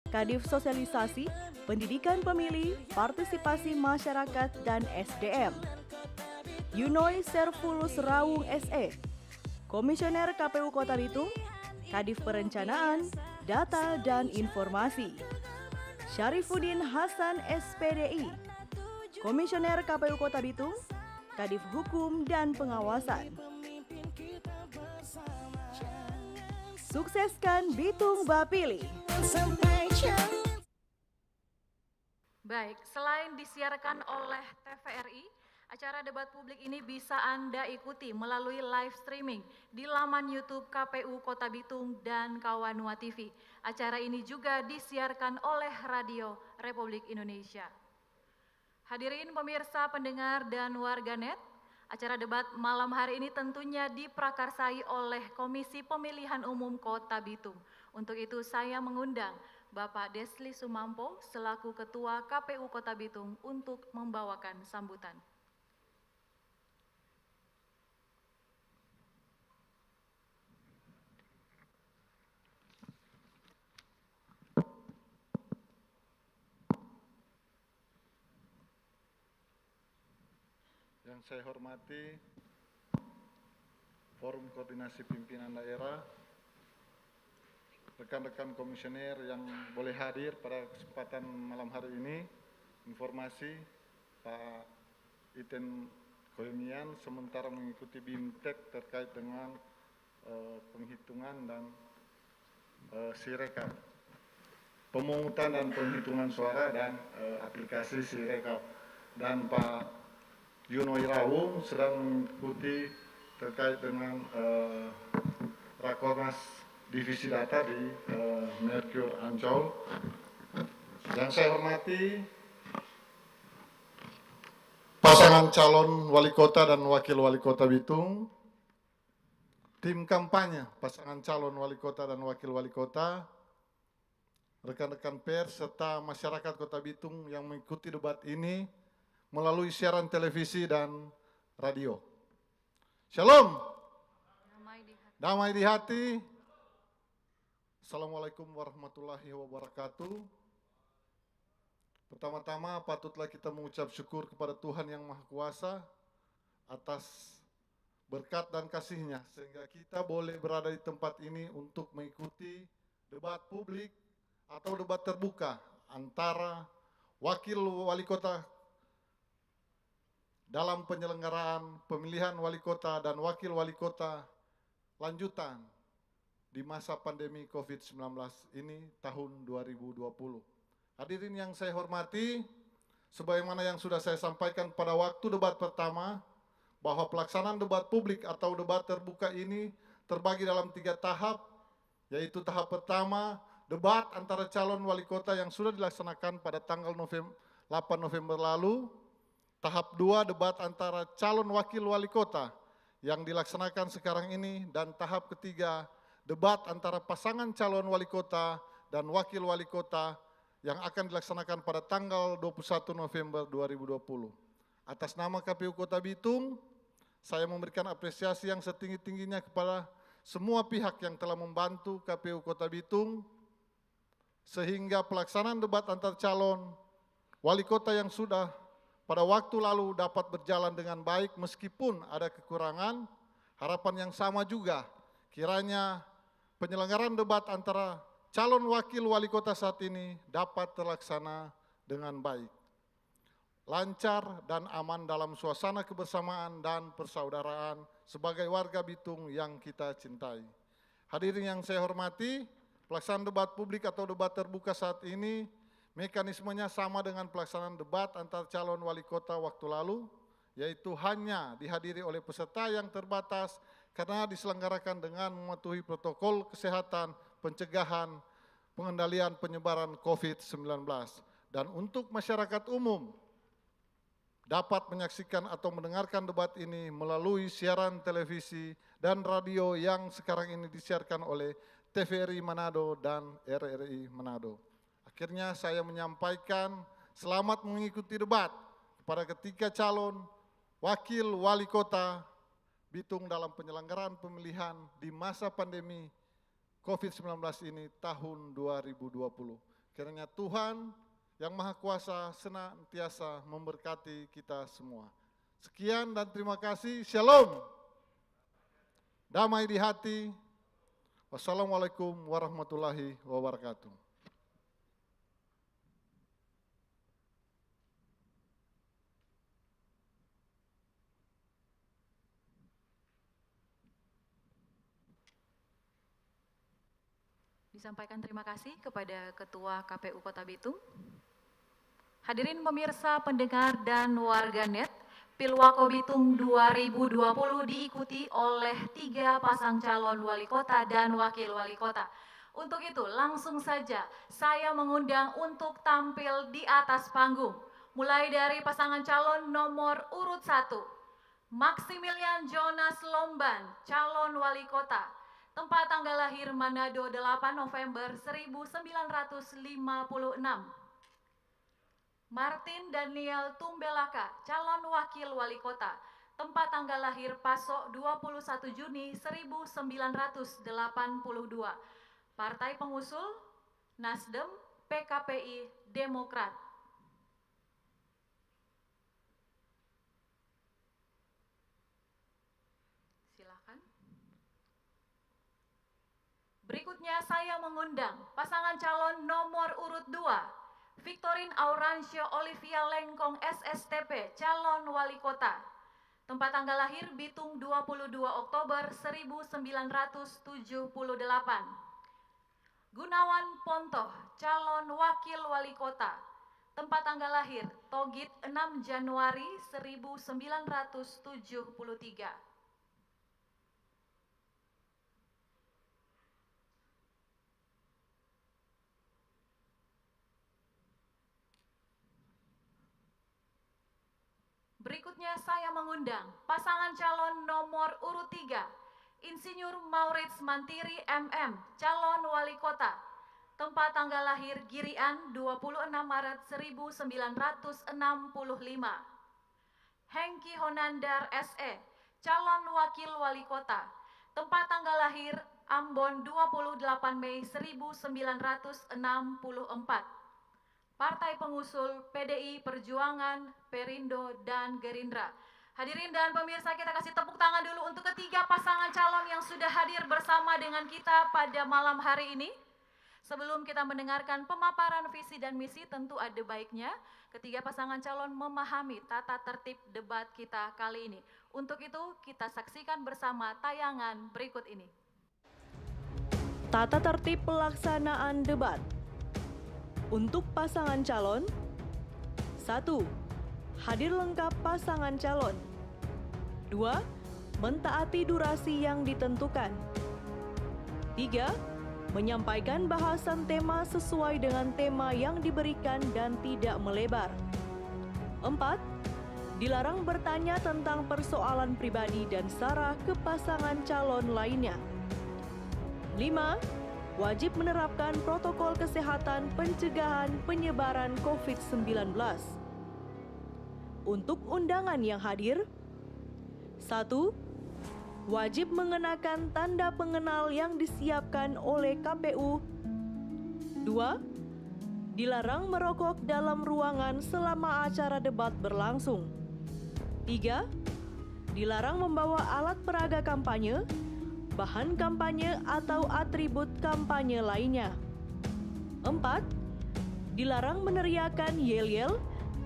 Kadif Sosialisasi, Pendidikan Pemilih, Partisipasi Masyarakat, dan SDM. Yunoy Servulus Rawung SE, Komisioner KPU Kota Bitung, Kadif Perencanaan, Data dan Informasi. Syarifuddin Hasan SPDI, Komisioner KPU Kota Bitung, Kadif Hukum dan Pengawasan. Sukseskan Bitung Bapili. Baik, selain disiarkan oleh TVRI, acara debat publik ini bisa Anda ikuti melalui live streaming di laman YouTube KPU Kota Bitung dan Kawanua TV. Acara ini juga disiarkan oleh Radio Republik Indonesia. Hadirin pemirsa, pendengar, dan warganet, acara debat malam hari ini tentunya diprakarsai oleh Komisi Pemilihan Umum Kota Bitung. Untuk itu saya mengundang Bapak Desli Sumampo selaku Ketua KPU Kota Bitung untuk membawakan sambutan. Yang saya hormati Forum Koordinasi Pimpinan Daerah, rekan-rekan komisioner yang boleh hadir pada kesempatan malam hari ini, informasi Pak Iten Koemian sementara mengikuti BIMTEK terkait dengan penghitungan dan Sirekap, pemungutan dan penghitungan suara dan aplikasi Sirekap, dan Pak Yunoy Rawung sedang mengikuti terkait dengan Rakornas Divisi Data di Merkur Ancol. Yang saya hormati pasangan calon wali kota dan wakil wali kota Bitung, tim kampanye pasangan calon wali kota dan wakil wali kota, rekan-rekan pers, serta masyarakat Kota Bitung yang mengikuti debat ini melalui siaran televisi dan radio. Shalom. Damai di hati. Assalamualaikum warahmatullahi wabarakatuh. Pertama-tama patutlah kita mengucap syukur kepada Tuhan Yang Maha Kuasa atas berkat dan kasih-Nya sehingga kita boleh berada di tempat ini untuk mengikuti debat publik atau debat terbuka antara wakil wali kota dalam penyelenggaraan pemilihan wali kota dan wakil wali kota lanjutan di masa pandemi COVID-19 ini tahun 2020. Hadirin yang saya hormati, sebagaimana yang sudah saya sampaikan pada waktu debat pertama, bahwa pelaksanaan debat publik atau debat terbuka ini terbagi dalam 3 tahap, yaitu tahap pertama, debat antara calon wali kota yang sudah dilaksanakan pada tanggal 8 November lalu. Tahap 2, debat antara calon wakil wali kota yang dilaksanakan sekarang ini. Dan tahap ketiga, debat antara pasangan calon wali kota dan wakil wali kota yang akan dilaksanakan pada tanggal 21 November 2020. Atas nama KPU Kota Bitung, saya memberikan apresiasi yang setinggi-tingginya kepada semua pihak yang telah membantu KPU Kota Bitung sehingga pelaksanaan debat antar calon wali kota yang sudah pada waktu lalu dapat berjalan dengan baik meskipun ada kekurangan. Harapan yang sama juga kiranya penyelenggaraan debat antara calon wakil wali kota saat ini dapat terlaksana dengan baik, lancar dan aman dalam suasana kebersamaan dan persaudaraan sebagai warga Bitung yang kita cintai. Hadirin yang saya hormati, pelaksanaan debat publik atau debat terbuka saat ini mekanismenya sama dengan pelaksanaan debat antar calon wali kota waktu lalu, yaitu hanya dihadiri oleh peserta yang terbatas karena diselenggarakan dengan mematuhi protokol kesehatan, pencegahan, pengendalian penyebaran COVID-19. Dan untuk masyarakat umum dapat menyaksikan atau mendengarkan debat ini melalui siaran televisi dan radio yang sekarang ini disiarkan oleh TVRI Manado dan RRI Manado. Akhirnya saya menyampaikan selamat mengikuti debat kepada ketiga calon wakil wali kota Bitung dalam penyelenggaraan pemilihan di masa pandemi COVID-19 ini tahun 2020. Kiranya Tuhan yang Maha Kuasa senantiasa memberkati kita semua. Sekian dan terima kasih. Shalom. Damai di hati. Wassalamualaikum warahmatullahi wabarakatuh. Disampaikan terima kasih kepada Ketua KPU Kota Bitung. Hadirin pemirsa, pendengar, dan warganet, Pilwako Bitung 2020 diikuti oleh 3 pasang calon wali kota dan wakil wali kota. Untuk itu, langsung saja saya mengundang untuk tampil di atas panggung. Mulai dari pasangan calon nomor urut 1, Maximilian Jonas Lomban, calon wali kota. Tempat tanggal lahir Manado 8 November 1956. Martin Daniel Tumbelaka, calon wakil wali kota. Tempat tanggal lahir Pasok 21 Juni 1982. Partai pengusul Nasdem, PKPI, Demokrat. Silakan. Berikutnya saya mengundang pasangan calon nomor urut 2, Victorine Aurancio Olivia Lengkong SSTP, calon wali kota. Tempat tanggal lahir Bitung 22 Oktober 1978. Gunawan Pontoh, calon wakil wali kota. Tempat tanggal lahir Togit 6 Januari 1973. Berikutnya saya mengundang pasangan calon nomor urut 3, Insinyur Maurits Mantiri MM, calon wali kota. Tempat tanggal lahir Girian 26 Maret 1965. Hengki Honandar SE, calon wakil wali kota. Tempat tanggal lahir Ambon 28 Mei 1964. Partai pengusul PDI Perjuangan, Perindo, dan Gerindra. Hadirin dan pemirsa, kita kasih tepuk tangan dulu untuk ketiga pasangan calon yang sudah hadir bersama dengan kita pada malam hari ini. Sebelum kita mendengarkan pemaparan visi dan misi, tentu ada baiknya ketiga pasangan calon memahami tata tertib debat kita kali ini. Untuk itu, kita saksikan bersama tayangan berikut ini. Tata tertib pelaksanaan debat. Untuk pasangan calon, 1. Hadir lengkap pasangan calon. 2. Mentaati durasi yang ditentukan. 3. Menyampaikan bahasan tema sesuai dengan tema yang diberikan dan tidak melebar. 4. Dilarang bertanya tentang persoalan pribadi dan sara ke pasangan calon lainnya. 5. Wajib menerapkan protokol kesehatan pencegahan penyebaran COVID-19. Untuk undangan yang hadir, 1. Wajib mengenakan tanda pengenal yang disiapkan oleh KPU. 2. Dilarang merokok dalam ruangan selama acara debat berlangsung. 3. Dilarang membawa alat peraga kampanye, bahan kampanye atau atribut kampanye lainnya. 4. Dilarang meneriakan yel-yel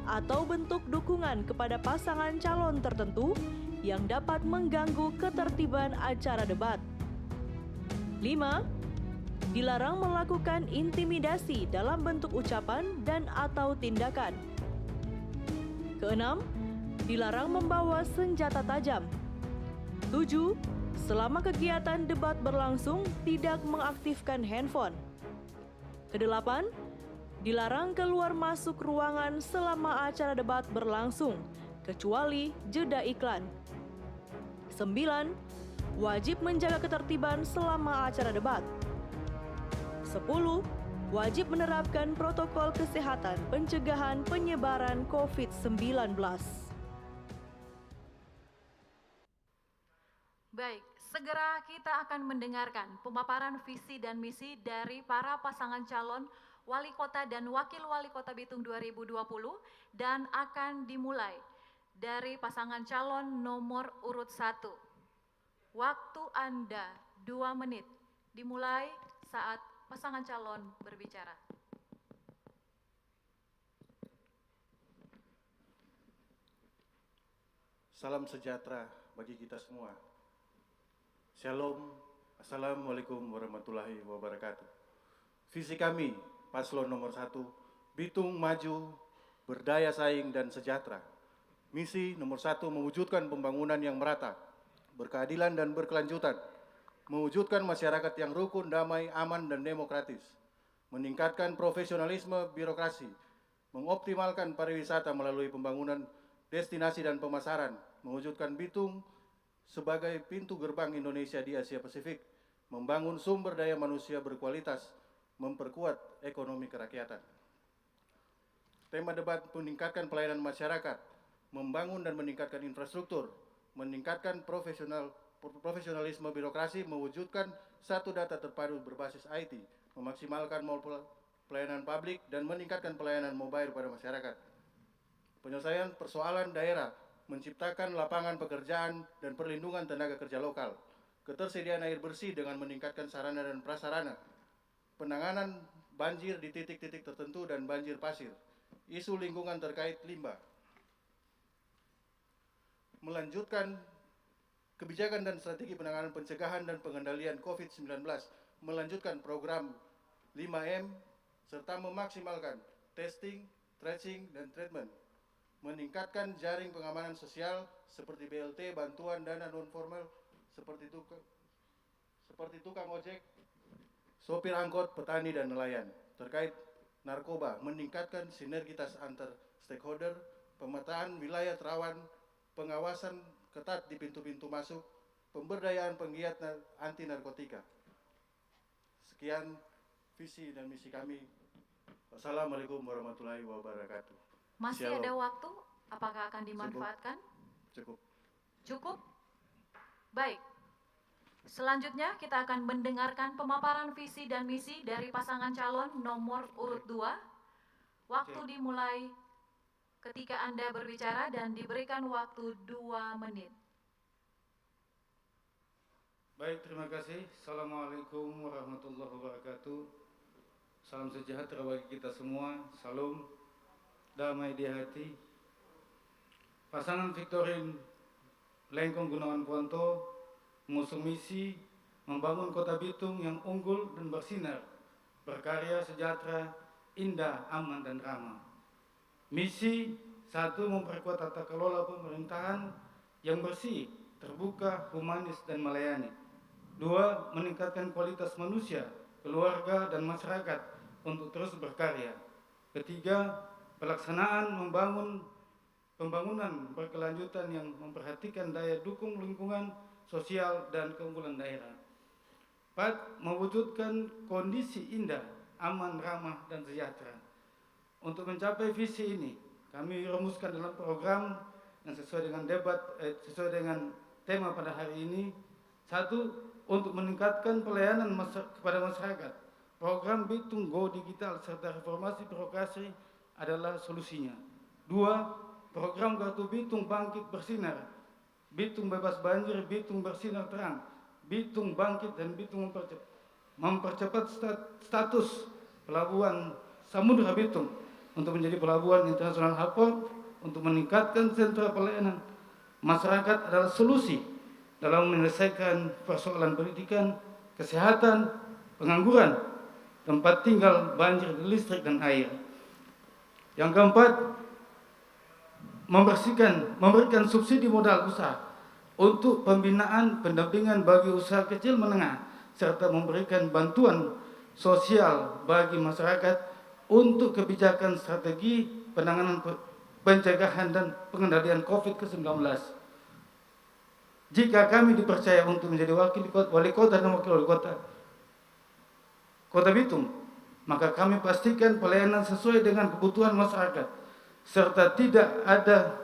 atau bentuk dukungan kepada pasangan calon tertentu yang dapat mengganggu ketertiban acara debat. 5. Dilarang melakukan intimidasi dalam bentuk ucapan dan atau tindakan. 6. Dilarang membawa senjata tajam. 7. Selama kegiatan debat berlangsung, tidak mengaktifkan handphone. 8. Dilarang keluar masuk ruangan selama acara debat berlangsung, kecuali jeda iklan. 9. Wajib menjaga ketertiban selama acara debat. 10. Wajib menerapkan protokol kesehatan pencegahan penyebaran COVID-19. Baik, segera kita akan mendengarkan pemaparan visi dan misi dari para pasangan calon Wali Kota dan Wakil Wali Kota Bitung 2020 dan akan dimulai dari pasangan calon nomor urut 1. Waktu Anda 2 menit, dimulai saat pasangan calon berbicara. Salam sejahtera bagi kita semua. Shalom, Assalamualaikum warahmatullahi wabarakatuh. Visi kami, Paslon nomor 1, Bitung maju, berdaya saing dan sejahtera. Misi nomor 1, mewujudkan pembangunan yang merata, berkeadilan dan berkelanjutan, mewujudkan masyarakat yang rukun, damai, aman, dan demokratis, meningkatkan profesionalisme birokrasi, mengoptimalkan pariwisata melalui pembangunan destinasi dan pemasaran, mewujudkan Bitung sebagai pintu gerbang Indonesia di Asia Pasifik, membangun sumber daya manusia berkualitas, memperkuat ekonomi kerakyatan. Tema debat meningkatkan pelayanan masyarakat, membangun dan meningkatkan infrastruktur, meningkatkan profesionalisme birokrasi, mewujudkan satu data terpadu berbasis IT, memaksimalkan pelayanan publik, dan meningkatkan pelayanan mobile pada masyarakat. Penyelesaian persoalan daerah, menciptakan lapangan pekerjaan dan perlindungan tenaga kerja lokal, ketersediaan air bersih dengan meningkatkan sarana dan prasarana, penanganan banjir di titik-titik tertentu dan banjir pasir, isu lingkungan terkait limbah, melanjutkan kebijakan dan strategi penanganan pencegahan dan pengendalian COVID-19, melanjutkan program 5M, serta memaksimalkan testing, tracing, dan treatment, meningkatkan jaring pengamanan sosial seperti BLT, bantuan dana non-formal seperti tukang ojek, sopir angkot, petani, dan nelayan. Terkait narkoba, meningkatkan sinergitas antar stakeholder, pemetaan wilayah rawan, pengawasan ketat di pintu-pintu masuk, pemberdayaan penggiat anti narkotika. Sekian visi dan misi kami. Wassalamualaikum warahmatullahi wabarakatuh. Masih Shalom. ada waktu? Apakah akan dimanfaatkan? Cukup. Cukup? Baik. Selanjutnya kita akan mendengarkan pemaparan visi dan misi dari pasangan calon nomor urut 2. Waktu dimulai ketika Anda berbicara dan diberikan waktu 2 menit. Baik, terima kasih. Assalamualaikum warahmatullahi wabarakatuh. Salam sejahtera bagi kita semua. Salam damai di hati. Pasangan Victorin Lengkong Gunawan Puanto mengusung misi membangun Kota Bitung yang unggul dan bersinar, berkarya, sejahtera, indah, aman, dan ramah. Misi 1, memperkuat tata kelola pemerintahan yang bersih, terbuka, humanis, dan melayani. 2, meningkatkan kualitas manusia, keluarga, dan masyarakat untuk terus berkarya. 3, pelaksanaan pembangunan berkelanjutan yang memperhatikan daya dukung lingkungan sosial dan keunggulan daerah. 4, mewujudkan kondisi indah, aman, ramah, dan sejahtera. Untuk mencapai visi ini, kami rumuskan dalam program yang sesuai dengan tema pada hari ini. 1, untuk meningkatkan pelayanan kepada masyarakat. Program Bitung Go Digital serta reformasi birokrasi adalah solusinya. 2, program Kartu Bitung Bangkit Bersinar, Bitung Bebas Banjir, Bitung Bersinar Terang, Bitung Bangkit, dan Bitung mempercepat status pelabuhan Samudra Bitung untuk menjadi pelabuhan internasional haport. Untuk meningkatkan sentra pelayanan masyarakat adalah solusi dalam menyelesaikan persoalan pendidikan, kesehatan, pengangguran, tempat tinggal, banjir, listrik, dan air. Yang keempat, memberikan subsidi modal usaha untuk pembinaan pendampingan bagi usaha kecil menengah, serta memberikan bantuan sosial bagi masyarakat untuk kebijakan strategi penanganan pencegahan dan pengendalian COVID-19. Jika kami dipercaya untuk menjadi wali kota dan wakil wali kota Kota Bitung, maka kami pastikan pelayanan sesuai dengan kebutuhan masyarakat, serta tidak ada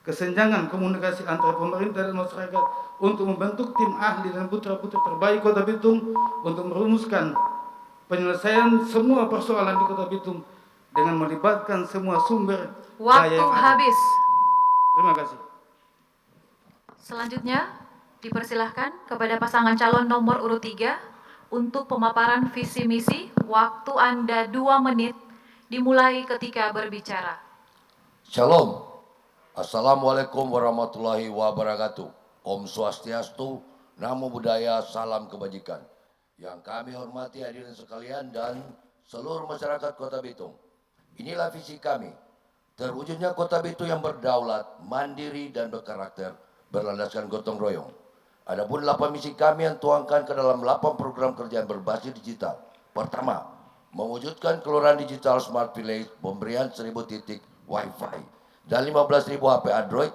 kesenjangan komunikasi antara pemerintah dan masyarakat untuk membentuk tim ahli dan putra-putri terbaik Kota Bitung untuk merumuskan penyelesaian semua persoalan di Kota Bitung dengan melibatkan semua sumber Waktu daya yang ada. habis. Terima kasih. Selanjutnya, dipersilahkan kepada pasangan calon nomor urut 3 untuk pemaparan visi misi. Waktu Anda 2 menit, dimulai ketika berbicara. Shalom. Assalamualaikum warahmatullahi wabarakatuh. Om Swastiastu, Namo Buddhaya, salam kebajikan. Yang kami hormati hadirin sekalian dan seluruh masyarakat Kota Bitung. Inilah visi kami. Terwujudnya Kota Bitung yang berdaulat, mandiri dan berkarakter, berlandaskan gotong royong. Adapun 8 misi kami yang tuangkan ke dalam 8 program kerja yang berbasis digital. Pertama, mewujudkan kelurahan digital Smart Village, pemberian 1000 titik Wi-Fi dan 15.000 HP Android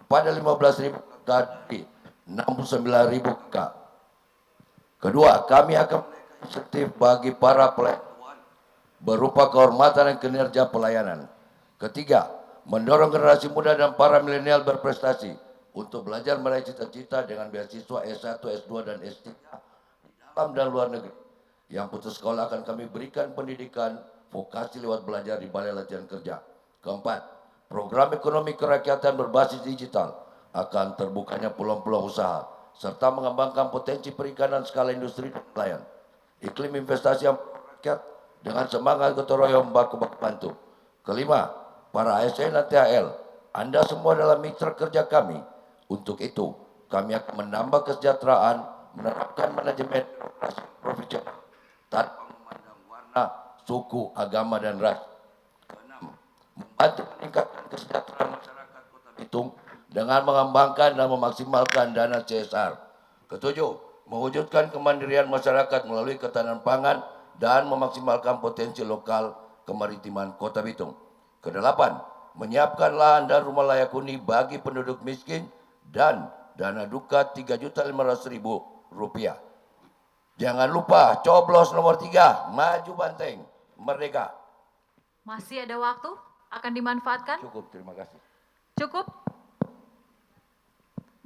kepada 15.000 KD, 69.000 K. Kedua, kami akan insentif bagi para pelayan berupa kehormatan dan kinerja pelayanan. Ketiga, mendorong generasi muda dan para milenial berprestasi untuk belajar meraih cita-cita dengan beasiswa S1, S2, dan S3 di dalam dan luar negeri. Yang putus sekolah akan kami berikan pendidikan vokasi lewat belajar di Balai Latihan Kerja. Keempat, program ekonomi kerakyatan berbasis digital akan terbukanya peluang-peluang usaha serta mengembangkan potensi perikanan skala industri dan nelayan. Iklim investasi yang rakyat dengan semangat gotong royong baku-baku bantu. Kelima, para ASN dan THL, Anda semua adalah mitra kerja kami. Untuk itu, kami akan menambah kesejahteraan, menerapkan manajemen profesional tanpa memandang warna, suku, agama, dan ras. Keenam, membantu meningkatkan kesejahteraan masyarakat Kota Bitung dengan mengembangkan dan memaksimalkan dana CSR. Ketujuh, mewujudkan kemandirian masyarakat melalui ketahanan pangan dan memaksimalkan potensi lokal kemaritiman Kota Bitung. Kedelapan, menyiapkan lahan dan rumah layak huni bagi penduduk miskin dan dana duka Rp3.500.000. Jangan lupa coblos nomor 3, maju banteng, merdeka. Masih ada waktu? Akan dimanfaatkan? Cukup, terima kasih. Cukup?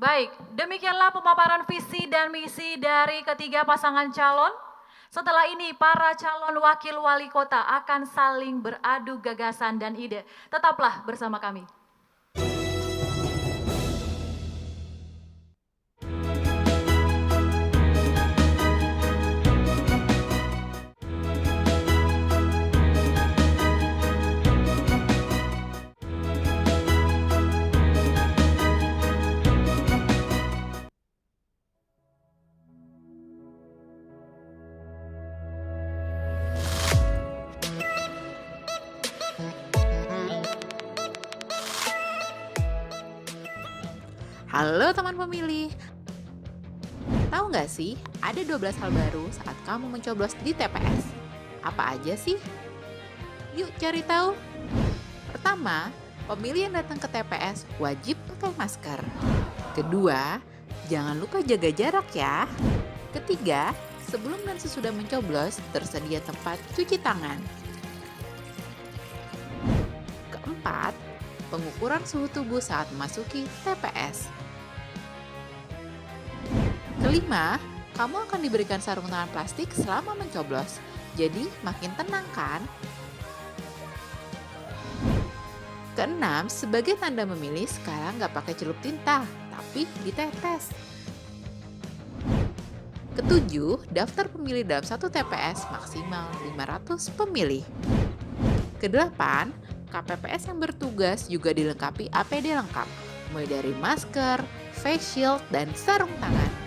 Baik, demikianlah pemaparan visi dan misi dari ketiga pasangan calon. Setelah ini, para calon wakil wali kota akan saling beradu gagasan dan ide. Tetaplah bersama kami. Halo teman pemilih, tahu nggak sih ada 12 hal baru saat kamu mencoblos di TPS? Apa aja sih? Yuk cari tahu. Pertama, pemilih yang datang ke TPS wajib pakai masker. Kedua, jangan lupa jaga jarak ya. Ketiga, sebelum dan sesudah mencoblos tersedia tempat cuci tangan. Keempat, pengukuran suhu tubuh saat memasuki TPS. Kelima, kamu akan diberikan sarung tangan plastik selama mencoblos, jadi makin tenang kan? Keenam, sebagai tanda memilih sekarang nggak pakai celup tinta, tapi ditetes. Ketujuh, daftar pemilih dalam satu TPS maksimal 500 pemilih. Kedelapan, KPPS yang bertugas juga dilengkapi APD lengkap, mulai dari masker, face shield, dan sarung tangan.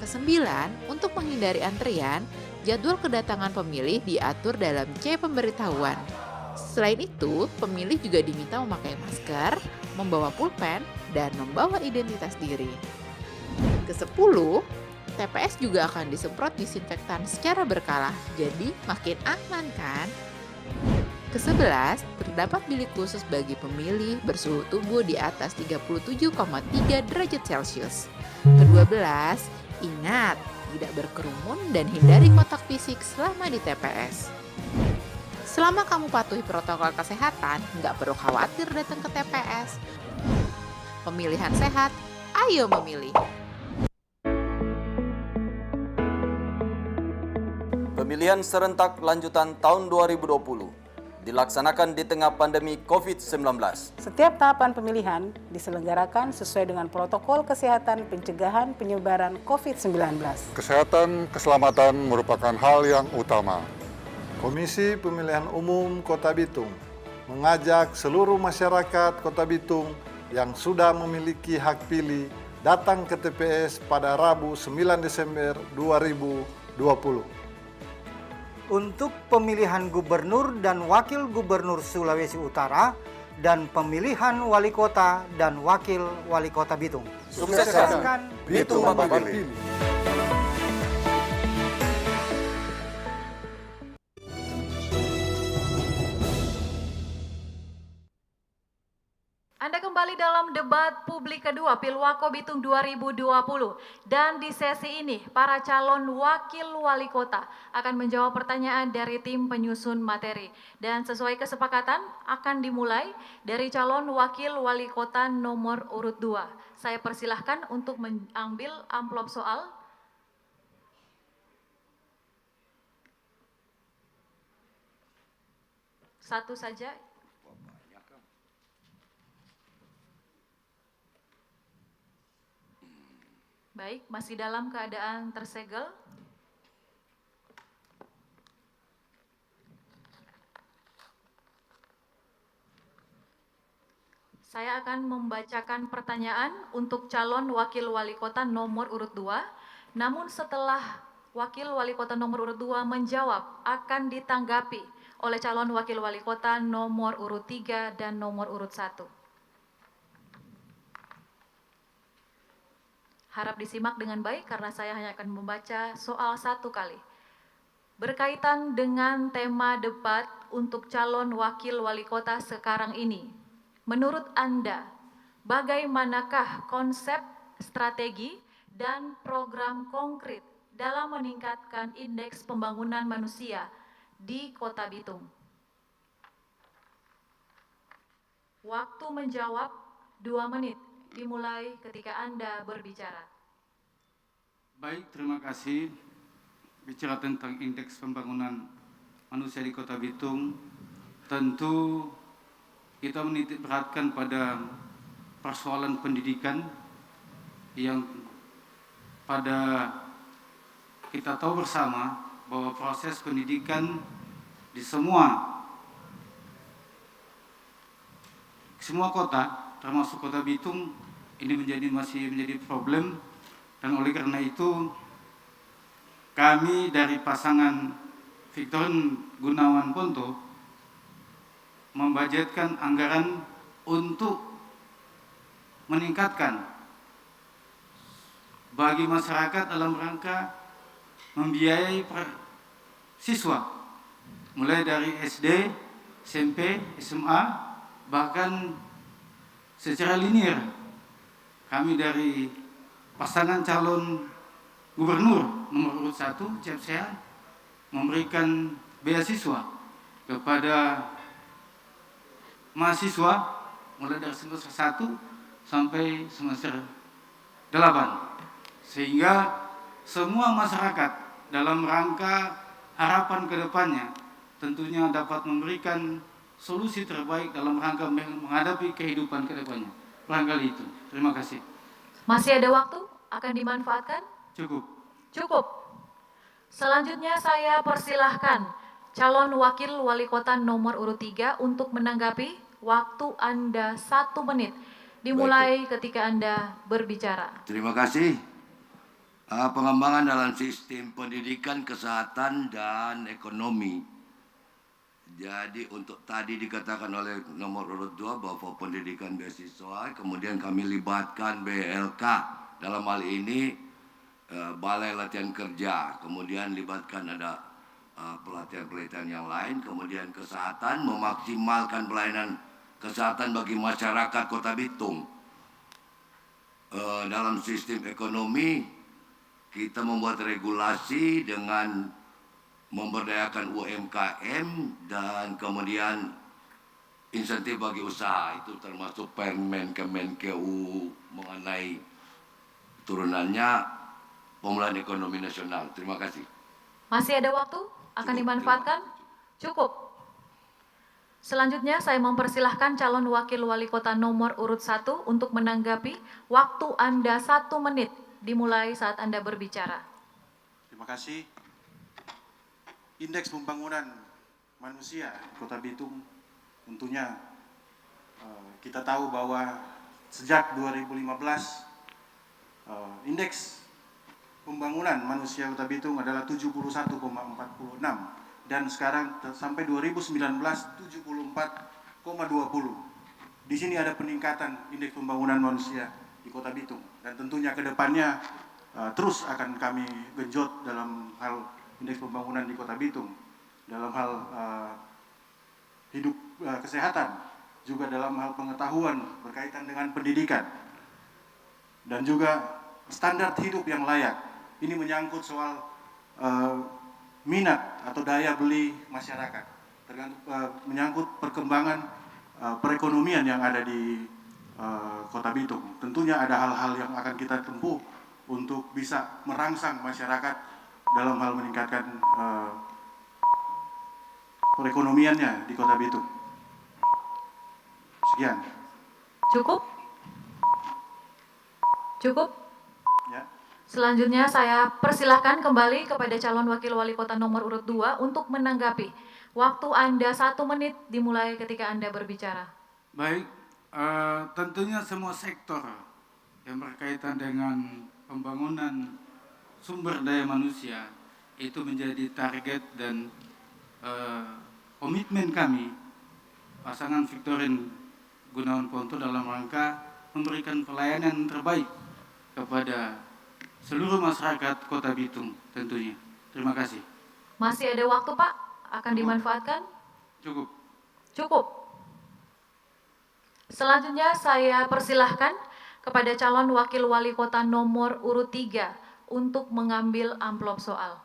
Kesembilan, untuk menghindari antrian, jadwal kedatangan pemilih diatur dalam C pemberitahuan. Selain itu, pemilih juga diminta memakai masker, membawa pulpen, dan membawa identitas diri. Kesepuluh, TPS juga akan disemprot disinfektan secara berkala, jadi makin aman kan? Ke-11, terdapat bilik khusus bagi pemilih bersuhu tubuh di atas 37,3 derajat Celcius. Ke-12, ingat, tidak berkerumun dan hindari kontak fisik selama di TPS. Selama kamu patuhi protokol kesehatan, nggak perlu khawatir datang ke TPS. Pemilihan sehat, ayo memilih. Pemilihan Pemilihan serentak lanjutan tahun 2020 dilaksanakan di tengah pandemi COVID-19. Setiap tahapan pemilihan diselenggarakan sesuai dengan protokol kesehatan pencegahan penyebaran COVID-19. Kesehatan keselamatan merupakan hal yang utama. Komisi Pemilihan Umum Kota Bitung mengajak seluruh masyarakat Kota Bitung yang sudah memiliki hak pilih datang ke TPS pada Rabu 9 Desember 2020. Untuk pemilihan gubernur dan wakil gubernur Sulawesi Utara dan pemilihan wali kota dan wakil wali kota Bitung. Sukseskan Bitung Memilih. Anda kembali dalam debat publik kedua Pilwako Bitung 2020 dan di sesi ini para calon wakil wali kota akan menjawab pertanyaan dari tim penyusun materi dan sesuai kesepakatan akan dimulai dari calon wakil wali kota nomor urut 2. Saya persilahkan untuk mengambil amplop soal. Satu saja. Baik, masih dalam keadaan tersegel. Saya akan membacakan pertanyaan untuk calon wakil wali kota nomor urut 2. Namun setelah wakil wali kota nomor urut 2 menjawab, akan ditanggapi oleh calon wakil wali kota nomor urut 3 dan nomor urut 1. Harap disimak dengan baik karena saya hanya akan membaca soal satu kali. Berkaitan dengan tema debat untuk calon wakil wali kota sekarang ini, menurut Anda, bagaimanakah konsep, strategi, dan program konkret dalam meningkatkan indeks pembangunan manusia di Kota Bitung? Waktu menjawab 2 menit. Dimulai ketika Anda berbicara. Baik, terima kasih. Bicara tentang indeks pembangunan manusia di Kota Bitung, tentu kita menitik beratkan pada persoalan pendidikan yang pada kita tahu bersama bahwa proses pendidikan di semua kota termasuk Kota Bitung ini masih menjadi problem, dan oleh karena itu kami dari pasangan Victorin Gunawan Ponto membudgetkan anggaran untuk meningkatkan bagi masyarakat dalam rangka membiayai siswa mulai dari SD, SMP, SMA, bahkan secara linear. Kami dari pasangan calon gubernur nomor urut 1 CFCA memberikan beasiswa kepada mahasiswa mulai dari semester 1 sampai semester 8, sehingga semua masyarakat dalam rangka harapan ke depannya tentunya dapat memberikan solusi terbaik dalam rangka menghadapi kehidupan ke depannya. Barangkali itu. Terima kasih. Masih ada waktu? Akan dimanfaatkan? Cukup. Cukup. Selanjutnya saya persilahkan calon wakil wali kota nomor urut 3 untuk menanggapi. Waktu Anda 1 menit. Dimulai ketika Anda berbicara. Terima kasih. Pengembangan dalam sistem pendidikan, kesehatan, dan ekonomi. Jadi untuk tadi dikatakan oleh nomor urut 2 bahwa pendidikan beasiswa, kemudian kami libatkan BLK dalam hal ini Balai Latihan Kerja, kemudian libatkan ada pelatihan-pelatihan yang lain, kemudian kesehatan, memaksimalkan pelayanan kesehatan bagi masyarakat Kota Bitung. Dalam sistem ekonomi kita membuat regulasi dengan memberdayakan UMKM dan kemudian insentif bagi usaha, itu termasuk Permen Kemenkeu mengenai turunannya pemulihan ekonomi nasional. Terima kasih. Masih ada waktu? Akan dimanfaatkan? Cukup. Selanjutnya saya mempersilahkan calon wakil wali kota nomor urut 1 untuk menanggapi. Waktu Anda 1 menit dimulai saat Anda berbicara. Terima kasih. Indeks pembangunan manusia Kota Bitung tentunya kita tahu bahwa sejak 2015 indeks pembangunan manusia Kota Bitung adalah 71,46 dan sekarang sampai 2019 74,20. Di sini ada peningkatan indeks pembangunan manusia di Kota Bitung dan tentunya ke depannya terus akan kami genjot dalam hal indeks pembangunan di Kota Bitung, dalam hal hidup kesehatan, juga dalam hal pengetahuan berkaitan dengan pendidikan, dan juga standar hidup yang layak. Ini menyangkut soal minat atau daya beli masyarakat, menyangkut perkembangan perekonomian yang ada di Kota Bitung. Tentunya ada hal-hal yang akan kita tempuh untuk bisa merangsang masyarakat dalam hal meningkatkan perekonomiannya di Kota Bitung. Sekian. Cukup? Cukup? Ya. Selanjutnya saya persilahkan kembali kepada calon wakil wali kota nomor urut 2 untuk menanggapi. Waktu Anda 1 menit dimulai ketika Anda berbicara. Baik, tentunya semua sektor yang berkaitan dengan pembangunan sumber daya manusia itu menjadi target dan komitmen kami pasangan Victorin Gunawan Ponto dalam rangka memberikan pelayanan terbaik kepada seluruh masyarakat Kota Bitung tentunya. Terima kasih. Masih ada waktu, Pak? Akan dimanfaatkan? Cukup. Cukup. Selanjutnya saya persilahkan kepada calon wakil wali kota nomor urut 3 untuk mengambil amplop soal.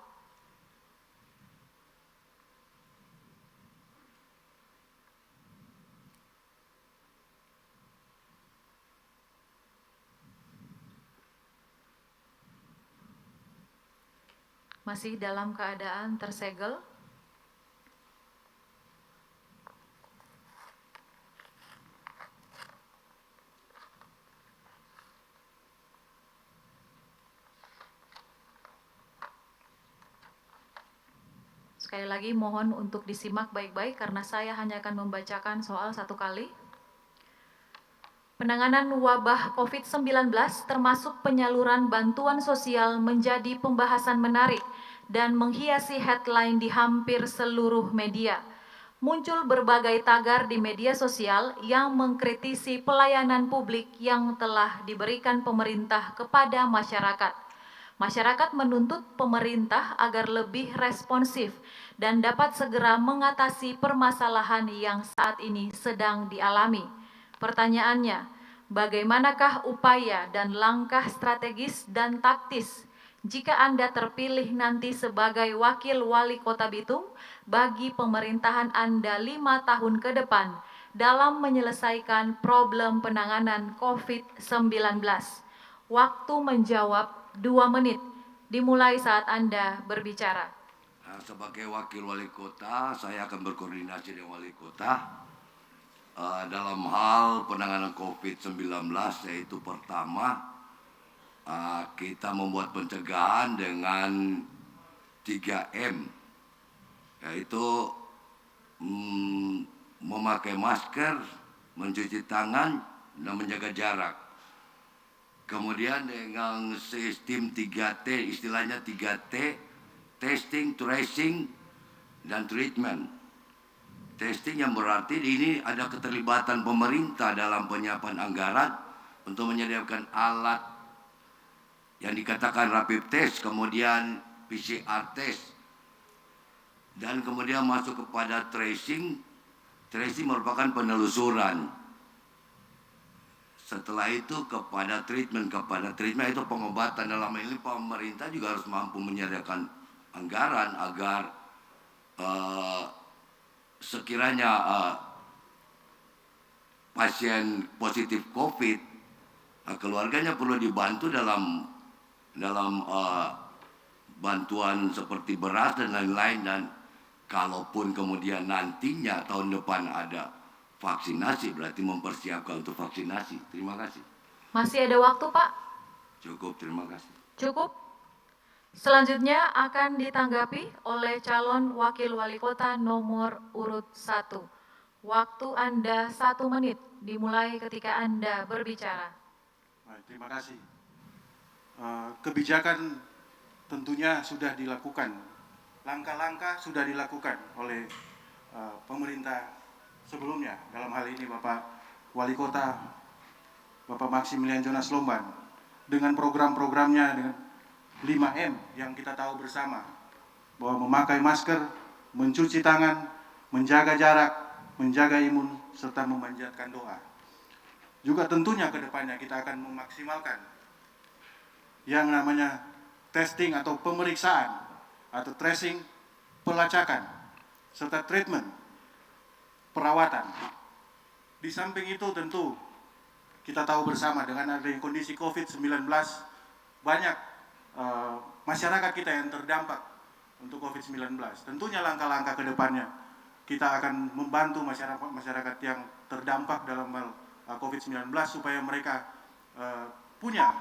Masih dalam keadaan tersegel. Sekali lagi mohon untuk disimak baik-baik karena saya hanya akan membacakan soal 1 kali. Penanganan wabah COVID-19 termasuk penyaluran bantuan sosial menjadi pembahasan menarik dan menghiasi headline di hampir seluruh media. Muncul berbagai tagar di media sosial yang mengkritisi pelayanan publik yang telah diberikan pemerintah kepada masyarakat. Masyarakat menuntut pemerintah agar lebih responsif dan dapat segera mengatasi permasalahan yang saat ini sedang dialami. Pertanyaannya, bagaimanakah upaya dan langkah strategis dan taktis jika Anda terpilih nanti sebagai wakil wali kota Bitung bagi pemerintahan Anda 5 tahun ke depan dalam menyelesaikan problem penanganan COVID-19? Waktu menjawab 2 menit, dimulai saat Anda berbicara. Sebagai wakil wali kota, saya akan berkoordinasi dengan wali kota dalam hal penanganan COVID-19, yaitu pertama kita membuat pencegahan dengan 3M, yaitu memakai masker, mencuci tangan, dan menjaga jarak. Kemudian dengan sistem 3T, istilahnya 3T, testing, tracing, dan treatment. Testing yang berarti ini ada keterlibatan pemerintah dalam penyiapan anggaran untuk menyediakan alat yang dikatakan rapid test, kemudian PCR test, dan kemudian masuk kepada tracing. Tracing merupakan penelusuran. Setelah itu kepada treatment itu pengobatan. Dalam ini pemerintah juga harus mampu menyediakan anggaran agar sekiranya pasien positif COVID, keluarganya perlu dibantu dalam bantuan seperti beras dan lain-lain, dan Kalaupun kemudian nantinya tahun depan ada vaksinasi, berarti mempersiapkan untuk vaksinasi. Terima kasih. Masih ada waktu, Pak? Cukup, terima kasih. Cukup? Selanjutnya akan ditanggapi oleh calon wakil wali kota nomor urut 1. Waktu Anda 1 menit, dimulai ketika Anda berbicara. Baik, terima kasih. Kebijakan tentunya sudah dilakukan. Langkah-langkah sudah dilakukan oleh pemerintah sebelumnya. Dalam hal ini Bapak Wali Kota, Bapak Maximilian Jonas Lomban, dengan program-programnya dengan 5M yang kita tahu bersama, bahwa memakai masker, mencuci tangan, menjaga jarak, menjaga imun, serta memanjatkan doa. Juga tentunya ke depannya kita akan memaksimalkan yang namanya testing atau pemeriksaan atau tracing, pelacakan, serta treatment, perawatan. Di samping itu tentu kita tahu bersama dengan adanya kondisi COVID-19, banyak masyarakat kita yang terdampak untuk COVID-19. Tentunya langkah-langkah ke depannya kita akan membantu masyarakat yang terdampak dalam hal COVID-19 supaya mereka punya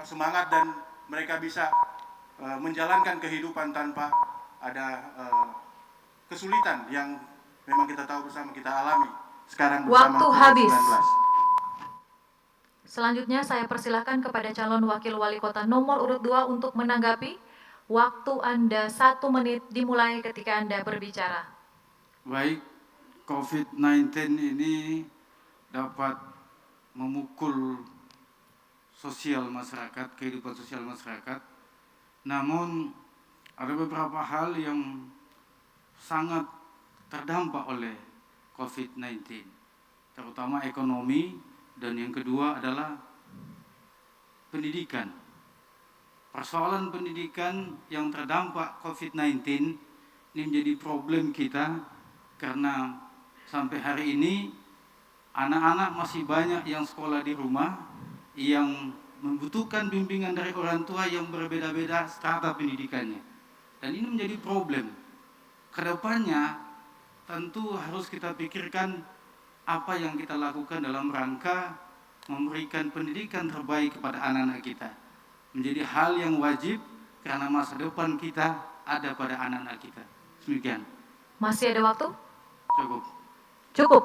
semangat dan mereka bisa menjalankan kehidupan tanpa ada kesulitan yang memang kita tahu bersama kita alami sekarang bersama Waktu COVID-19. habis. Selanjutnya saya persilahkan kepada calon wakil wali kota nomor urut 2 untuk menanggapi. Waktu Anda 1 menit, dimulai ketika Anda berbicara. Baik, COVID-19 ini dapat memukul sosial masyarakat, kehidupan sosial masyarakat. Namun ada beberapa hal yang sangat terdampak oleh COVID-19, terutama ekonomi, dan yang kedua adalah pendidikan. Persoalan pendidikan yang terdampak COVID-19 ini menjadi problem kita karena sampai hari ini anak-anak masih banyak yang sekolah di rumah yang membutuhkan bimbingan dari orang tua yang berbeda-beda strata pendidikannya. Dan ini menjadi problem. Kedepannya tentu harus kita pikirkan apa yang kita lakukan dalam rangka memberikan pendidikan terbaik kepada anak-anak kita. Menjadi hal yang wajib karena masa depan kita ada pada anak-anak kita. Demikian. Masih ada waktu? Cukup. Cukup.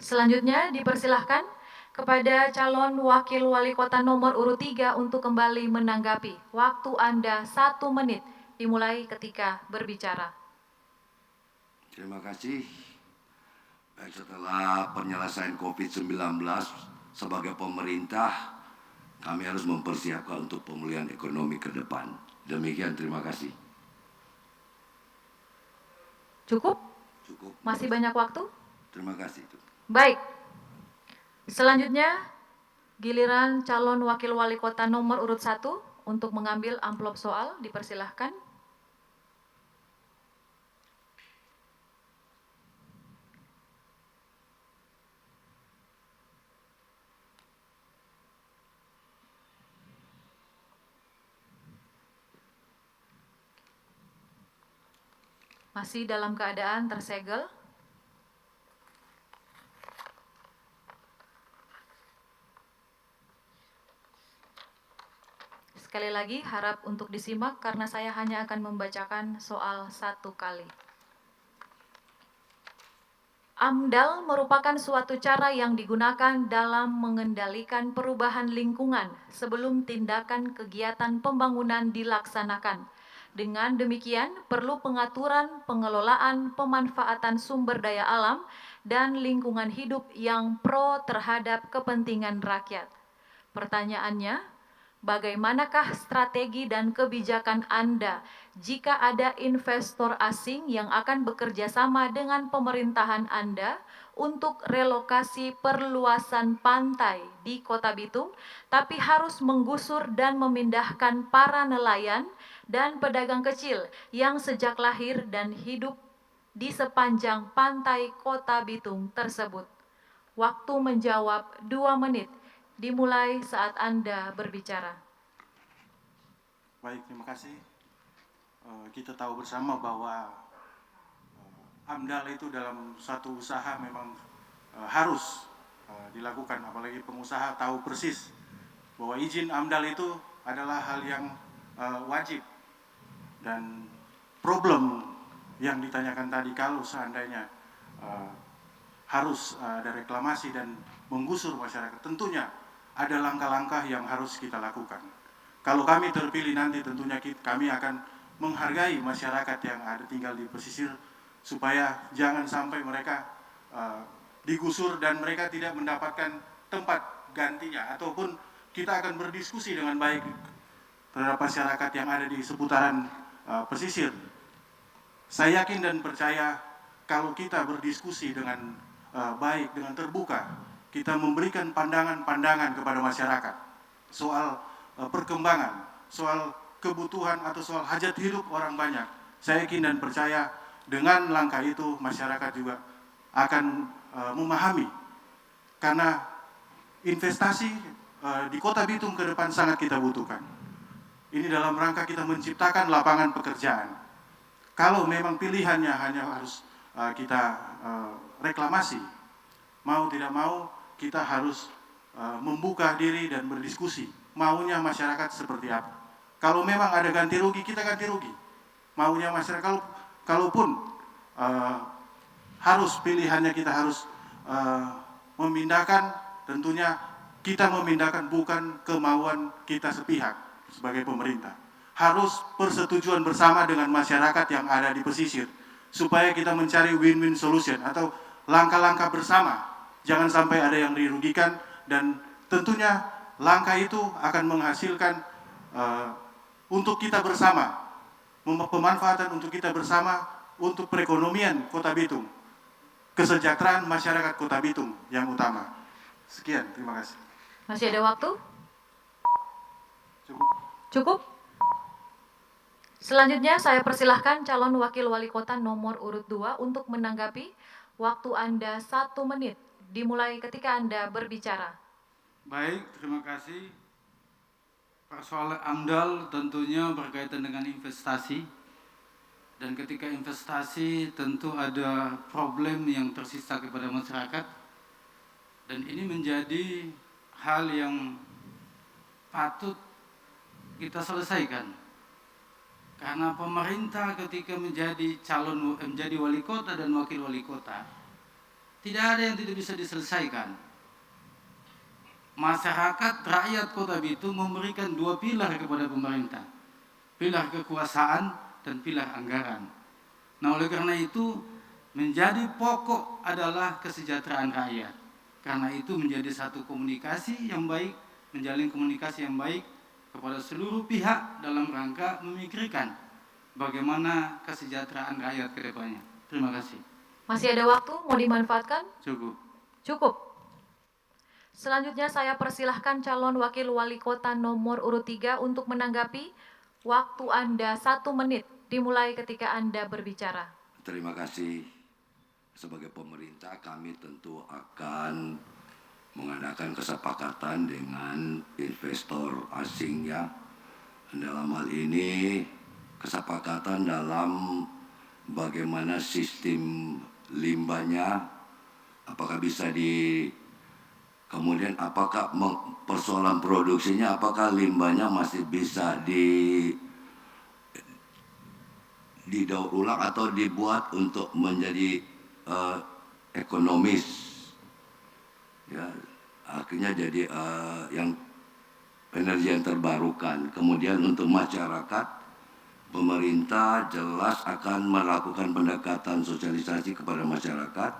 Selanjutnya dipersilahkan kepada calon wakil wali kota nomor urut 3 untuk kembali menanggapi. Waktu Anda 1 menit, dimulai ketika berbicara. Terima kasih. Baik, setelah penyelesaian COVID-19 sebagai pemerintah, kami harus mempersiapkan untuk pemulihan ekonomi ke depan. Demikian, terima kasih. Cukup? Cukup. Masih banyak waktu? Terima kasih. Baik. Selanjutnya, giliran calon wakil wali kota nomor urut 1 untuk mengambil amplop soal, dipersilahkan. Masih dalam keadaan tersegel. Sekali lagi harap untuk disimak karena saya hanya akan membacakan soal 1 kali. AMDAL merupakan suatu cara yang digunakan dalam mengendalikan perubahan lingkungan sebelum tindakan kegiatan pembangunan dilaksanakan. Dengan demikian, perlu pengaturan, pengelolaan, pemanfaatan sumber daya alam, dan lingkungan hidup yang pro terhadap kepentingan rakyat. Pertanyaannya, bagaimanakah strategi dan kebijakan Anda jika ada investor asing yang akan bekerja sama dengan pemerintahan Anda untuk relokasi perluasan pantai di Kota Bitung, tapi harus menggusur dan memindahkan para nelayan dan pedagang kecil yang sejak lahir dan hidup di sepanjang pantai Kota Bitung tersebut? Waktu menjawab 2 menit, dimulai saat Anda berbicara. Baik, terima kasih. kita tahu bersama bahwa AMDAL itu dalam satu usaha memang harus dilakukan, apalagi pengusaha tahu persis bahwa izin AMDAL itu adalah hal yang wajib. Dan problem yang ditanyakan tadi, kalau seandainya harus ada reklamasi dan menggusur masyarakat, tentunya ada langkah-langkah yang harus kita lakukan. Kalau kami terpilih nanti, tentunya kami akan menghargai masyarakat yang ada tinggal di pesisir, supaya jangan sampai mereka digusur dan mereka tidak mendapatkan tempat gantinya, ataupun kita akan berdiskusi dengan baik terhadap masyarakat yang ada di seputaran pesisir. Saya yakin dan percaya kalau kita berdiskusi dengan baik, dengan terbuka, kita memberikan pandangan-pandangan kepada masyarakat soal perkembangan, soal kebutuhan atau soal hajat hidup orang banyak. Saya yakin dan percaya dengan langkah itu masyarakat juga akan memahami, karena investasi di Kota Bitung ke depan sangat kita butuhkan. Ini dalam rangka kita menciptakan lapangan pekerjaan. Kalau memang pilihannya hanya harus kita reklamasi, mau tidak mau kita harus membuka diri dan berdiskusi. Maunya masyarakat seperti apa? Kalau memang ada ganti rugi, kita ganti rugi. Maunya masyarakat, kalaupun harus pilihannya kita harus memindahkan, tentunya kita memindahkan bukan kemauan kita sepihak sebagai pemerintah. Harus persetujuan bersama dengan masyarakat yang ada di pesisir, supaya kita mencari win-win solution atau langkah-langkah bersama. Jangan sampai ada yang dirugikan, dan tentunya langkah itu akan menghasilkan untuk kita bersama, pemanfaatan untuk kita bersama, untuk perekonomian Kota Bitung, kesejahteraan masyarakat Kota Bitung yang utama. Sekian, terima kasih. Masih ada waktu? Cukup. Cukup? Selanjutnya saya persilahkan calon wakil wali kota nomor urut 2 untuk menanggapi. Waktu Anda 1 menit, dimulai ketika Anda berbicara. Baik, terima kasih. Persoalan AMDAL tentunya berkaitan dengan investasi. Dan ketika investasi tentu ada problem yang tersisa kepada masyarakat. Dan ini menjadi hal yang patut kita selesaikan. Karena pemerintah ketika menjadi menjadi wali kota dan wakil wali kota, tidak ada yang tidak bisa diselesaikan. Masyarakat, rakyat Kota Bitung memberikan 2 pilar kepada pemerintah. Pilar kekuasaan dan pilar anggaran. Nah, oleh karena itu menjadi pokok adalah kesejahteraan rakyat. Karena itu menjadi satu komunikasi yang baik, menjalin komunikasi yang baik kepada seluruh pihak dalam rangka memikirkan bagaimana kesejahteraan rakyat ke depannya. Terima kasih. Masih ada waktu, mau dimanfaatkan? Cukup. Cukup. Selanjutnya saya persilahkan calon wakil wali kota nomor urut 3 untuk menanggapi. Waktu Anda 1 menit, dimulai ketika Anda berbicara. Terima kasih. Sebagai pemerintah kami tentu akan mengadakan kesepakatan dengan investor asing ya. Dalam hal ini kesepakatan dalam bagaimana sistem limbahnya, apakah bisa kemudian apakah persoalan produksinya, apakah limbahnya masih bisa didaur ulang atau dibuat untuk menjadi ekonomis, ya akhirnya jadi yang energi yang terbarukan. Kemudian untuk masyarakat, pemerintah jelas akan melakukan pendekatan sosialisasi kepada masyarakat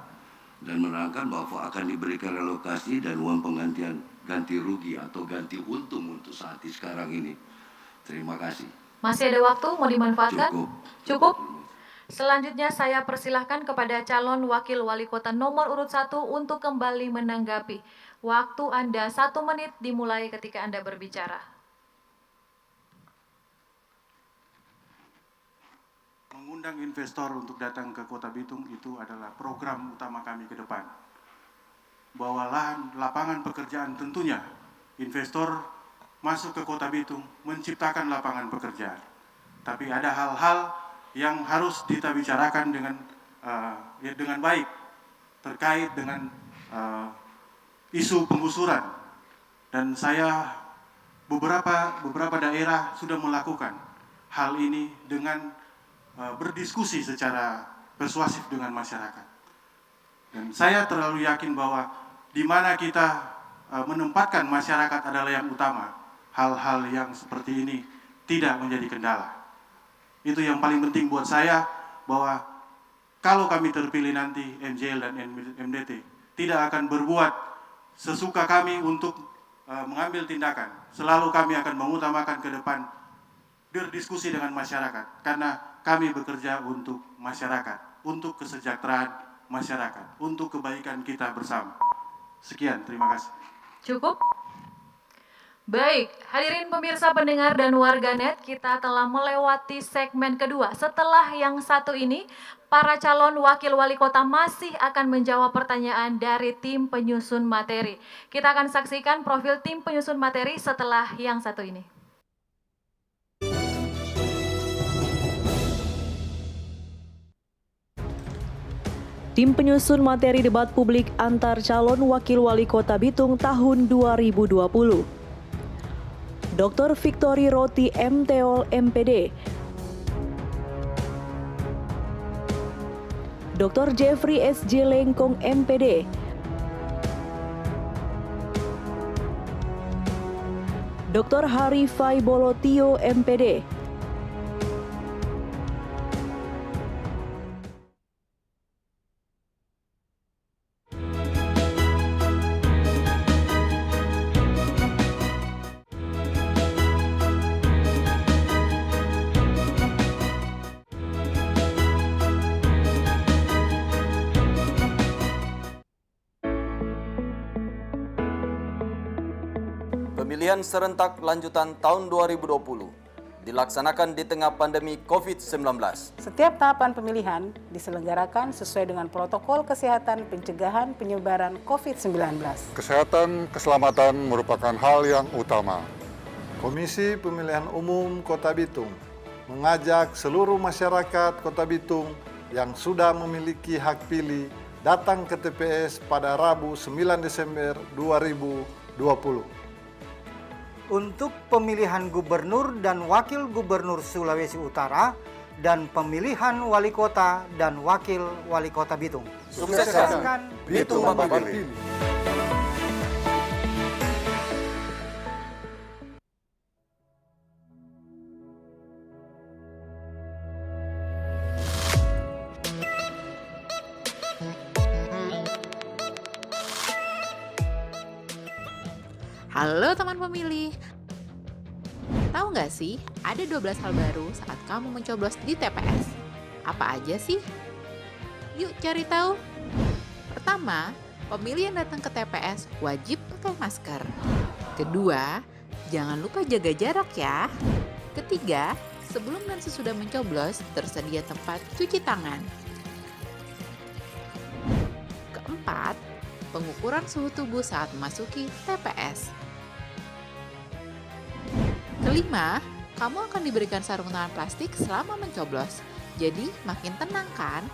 dan menerangkan bahwa akan diberikan relokasi dan uang penggantian ganti rugi atau ganti untung untuk saat sekarang ini. Terima kasih. Masih ada waktu, mau dimanfaatkan? Cukup. Cukup? Selanjutnya saya persilahkan kepada calon wakil wali kota nomor urut 1 untuk kembali menanggapi. Waktu Anda 1 menit, dimulai ketika Anda berbicara. Mengundang investor untuk datang ke Kota Bitung itu adalah program utama kami ke depan. Bahwa lapangan pekerjaan tentunya investor masuk ke Kota Bitung menciptakan lapangan pekerjaan. Tapi ada hal-hal yang harus kita bicarakan dengan baik terkait dengan isu penggusuran. Dan saya beberapa daerah sudah melakukan hal ini dengan berdiskusi secara persuasif dengan masyarakat. Dan saya terlalu yakin bahwa di mana kita menempatkan masyarakat adalah yang utama, hal-hal yang seperti ini tidak menjadi kendala. Itu yang paling penting buat saya, bahwa kalau kami terpilih nanti MJL dan MDT, tidak akan berbuat sesuka kami untuk mengambil tindakan. Selalu kami akan mengutamakan ke depan berdiskusi dengan masyarakat, karena kami bekerja untuk masyarakat, untuk kesejahteraan masyarakat, untuk kebaikan kita bersama. Sekian, terima kasih. Cukup? Baik, hadirin pemirsa, pendengar, dan warganet, kita telah melewati segmen kedua. Setelah yang satu ini, para calon wakil wali kota masih akan menjawab pertanyaan dari tim penyusun materi. Kita akan saksikan profil tim penyusun materi setelah yang satu ini. Tim penyusun materi debat publik antar calon wakil wali kota Bitung tahun 2020. Dr. Victory Roti MTol MPD, Dr. Jeffrey SJ Lengkong MPD, Dr. Hari Fai Bolotio MPD, Pemilihan serentak lanjutan tahun 2020 dilaksanakan di tengah pandemi COVID-19. Setiap tahapan pemilihan diselenggarakan sesuai dengan protokol kesehatan pencegahan penyebaran COVID-19. Kesehatan keselamatan merupakan hal yang utama. Komisi Pemilihan Umum Kota Bitung mengajak seluruh masyarakat Kota Bitung yang sudah memiliki hak pilih datang ke TPS pada Rabu 9 Desember 2020. Untuk pemilihan gubernur dan wakil gubernur Sulawesi Utara dan pemilihan wali kota dan wakil wali kota Bitung. Sukseskan Bitung Bapak Pilih. Halo teman pemilih. Tahu nggak sih, ada 12 hal baru saat kamu mencoblos di TPS. Apa aja sih? Yuk cari tahu. Pertama, pemilih yang datang ke TPS wajib pakai masker. Kedua, jangan lupa jaga jarak ya. Ketiga, sebelum dan sesudah mencoblos tersedia tempat cuci tangan. Keempat, pengukuran suhu tubuh saat memasuki TPS. Kelima, kamu akan diberikan sarung tangan plastik selama mencoblos. Jadi makin tenang kan?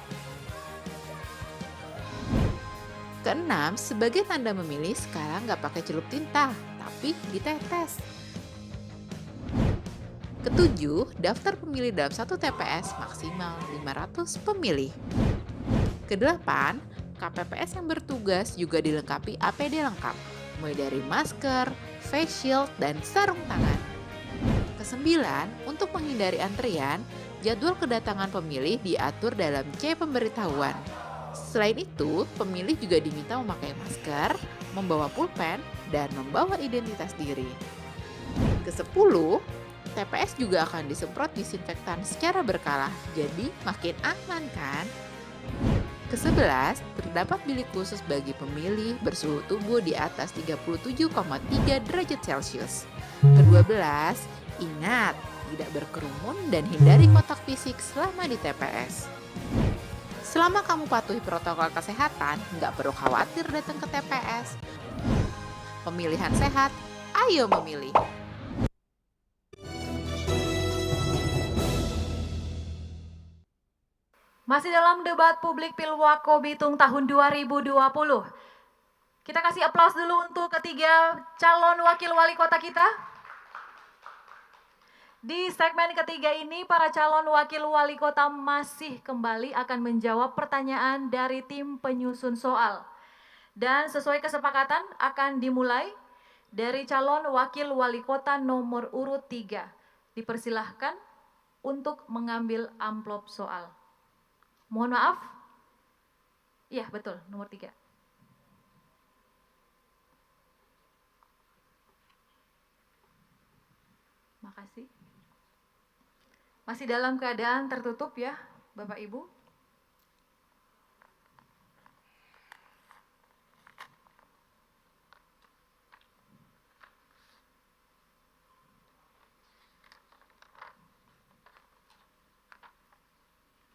Keenam, sebagai tanda memilih sekarang nggak pakai celup tinta, tapi ditetes. Ketujuh, daftar pemilih dalam satu TPS maksimal 500 pemilih. Kedelapan, KPPS yang bertugas juga dilengkapi APD lengkap, mulai dari masker, face shield, dan sarung tangan. Kesembilan, untuk menghindari antrian, jadwal kedatangan pemilih diatur dalam C pemberitahuan. Selain itu, pemilih juga diminta memakai masker, membawa pulpen, dan membawa identitas diri. Kesepuluh, TPS juga akan disemprot disinfektan secara berkala, jadi makin aman kan? Ke-11, terdapat bilik khusus bagi pemilih bersuhu tubuh di atas 37,3 derajat Celcius. Ke-12, ingat, tidak berkerumun dan hindari kontak fisik selama di TPS. Selama kamu patuhi protokol kesehatan, nggak perlu khawatir datang ke TPS. Pemilihan sehat, ayo memilih. Masih dalam debat publik Pilwako Bitung tahun 2020. Kita kasih aplaus dulu untuk ketiga calon wakil wali kota kita. Di segmen ketiga ini, para calon wakil wali kota masih kembali akan menjawab pertanyaan dari tim penyusun soal. Dan sesuai kesepakatan akan dimulai dari calon wakil wali kota nomor urut 3. Dipersilahkan untuk mengambil amplop soal. Mohon maaf. Iya, betul, nomor 3. Makasih. Masih dalam keadaan tertutup ya, Bapak Ibu.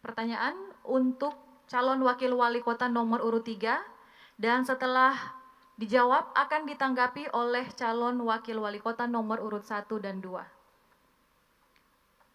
Pertanyaan untuk calon wakil wali kota nomor urut 3 dan setelah dijawab akan ditanggapi oleh calon wakil wali kota nomor urut 1 dan 2.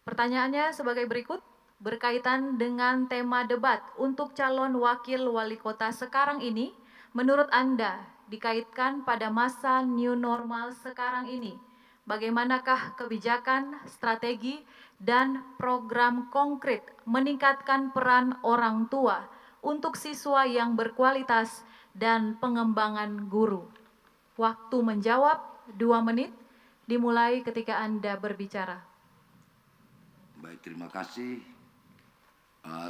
Pertanyaannya sebagai berikut, berkaitan dengan tema debat untuk calon wakil wali kota sekarang ini, menurut Anda dikaitkan pada masa new normal sekarang ini, bagaimanakah kebijakan, strategi, dan program konkret meningkatkan peran orang tua untuk siswa yang berkualitas dan pengembangan guru? Waktu menjawab 2 menit, dimulai ketika Anda berbicara. Baik, terima kasih.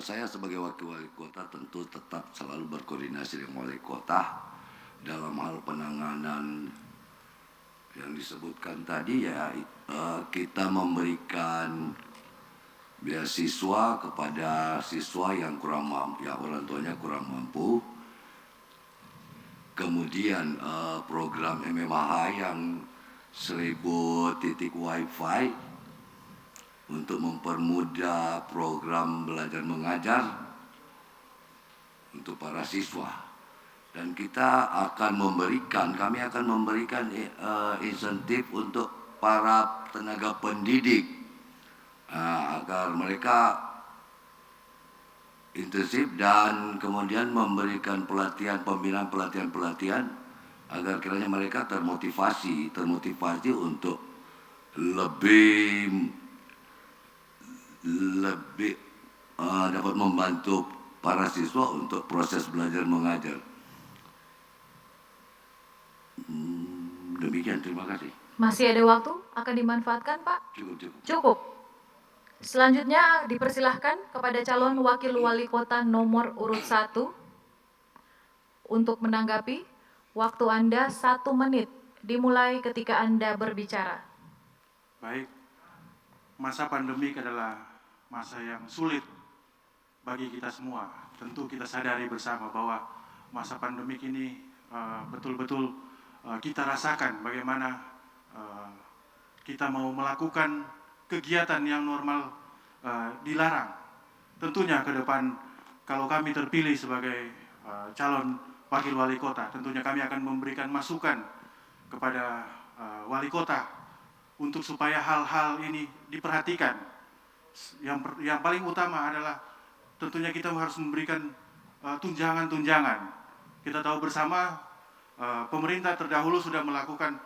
Saya sebagai wakil wali kota tentu tetap selalu berkoordinasi dengan wali kota dalam hal penanganan yang disebutkan tadi ya, kita memberikan beasiswa kepada siswa yang kurang mampu, ya orang tuanya kurang mampu. Kemudian program MMH yang 1000 titik wifi untuk mempermudah program belajar mengajar untuk para siswa. Dan kita akan memberikan, kami akan memberikan insentif untuk para tenaga pendidik agar mereka intensif dan kemudian memberikan pelatihan, pembinaan pelatihan agar kiranya mereka termotivasi untuk lebih dapat membantu para siswa untuk proses belajar mengajar. Demikian, terima kasih. Masih ada waktu? Akan dimanfaatkan, Pak? Cukup. Selanjutnya dipersilahkan kepada calon wakil wali kota nomor urut 1 untuk menanggapi. Waktu Anda 1 menit, dimulai ketika Anda berbicara. Baik, masa pandemik adalah masa yang sulit bagi kita semua. Tentu kita sadari bersama bahwa masa pandemik ini betul-betul kita rasakan bagaimana kita mau melakukan kegiatan yang normal dilarang. Tentunya ke depan kalau kami terpilih sebagai calon wakil wali kota, tentunya kami akan memberikan masukan kepada wali kota untuk supaya hal-hal ini diperhatikan. Yang paling utama adalah tentunya kita harus memberikan tunjangan-tunjangan. Kita tahu bersama pemerintah terdahulu sudah melakukan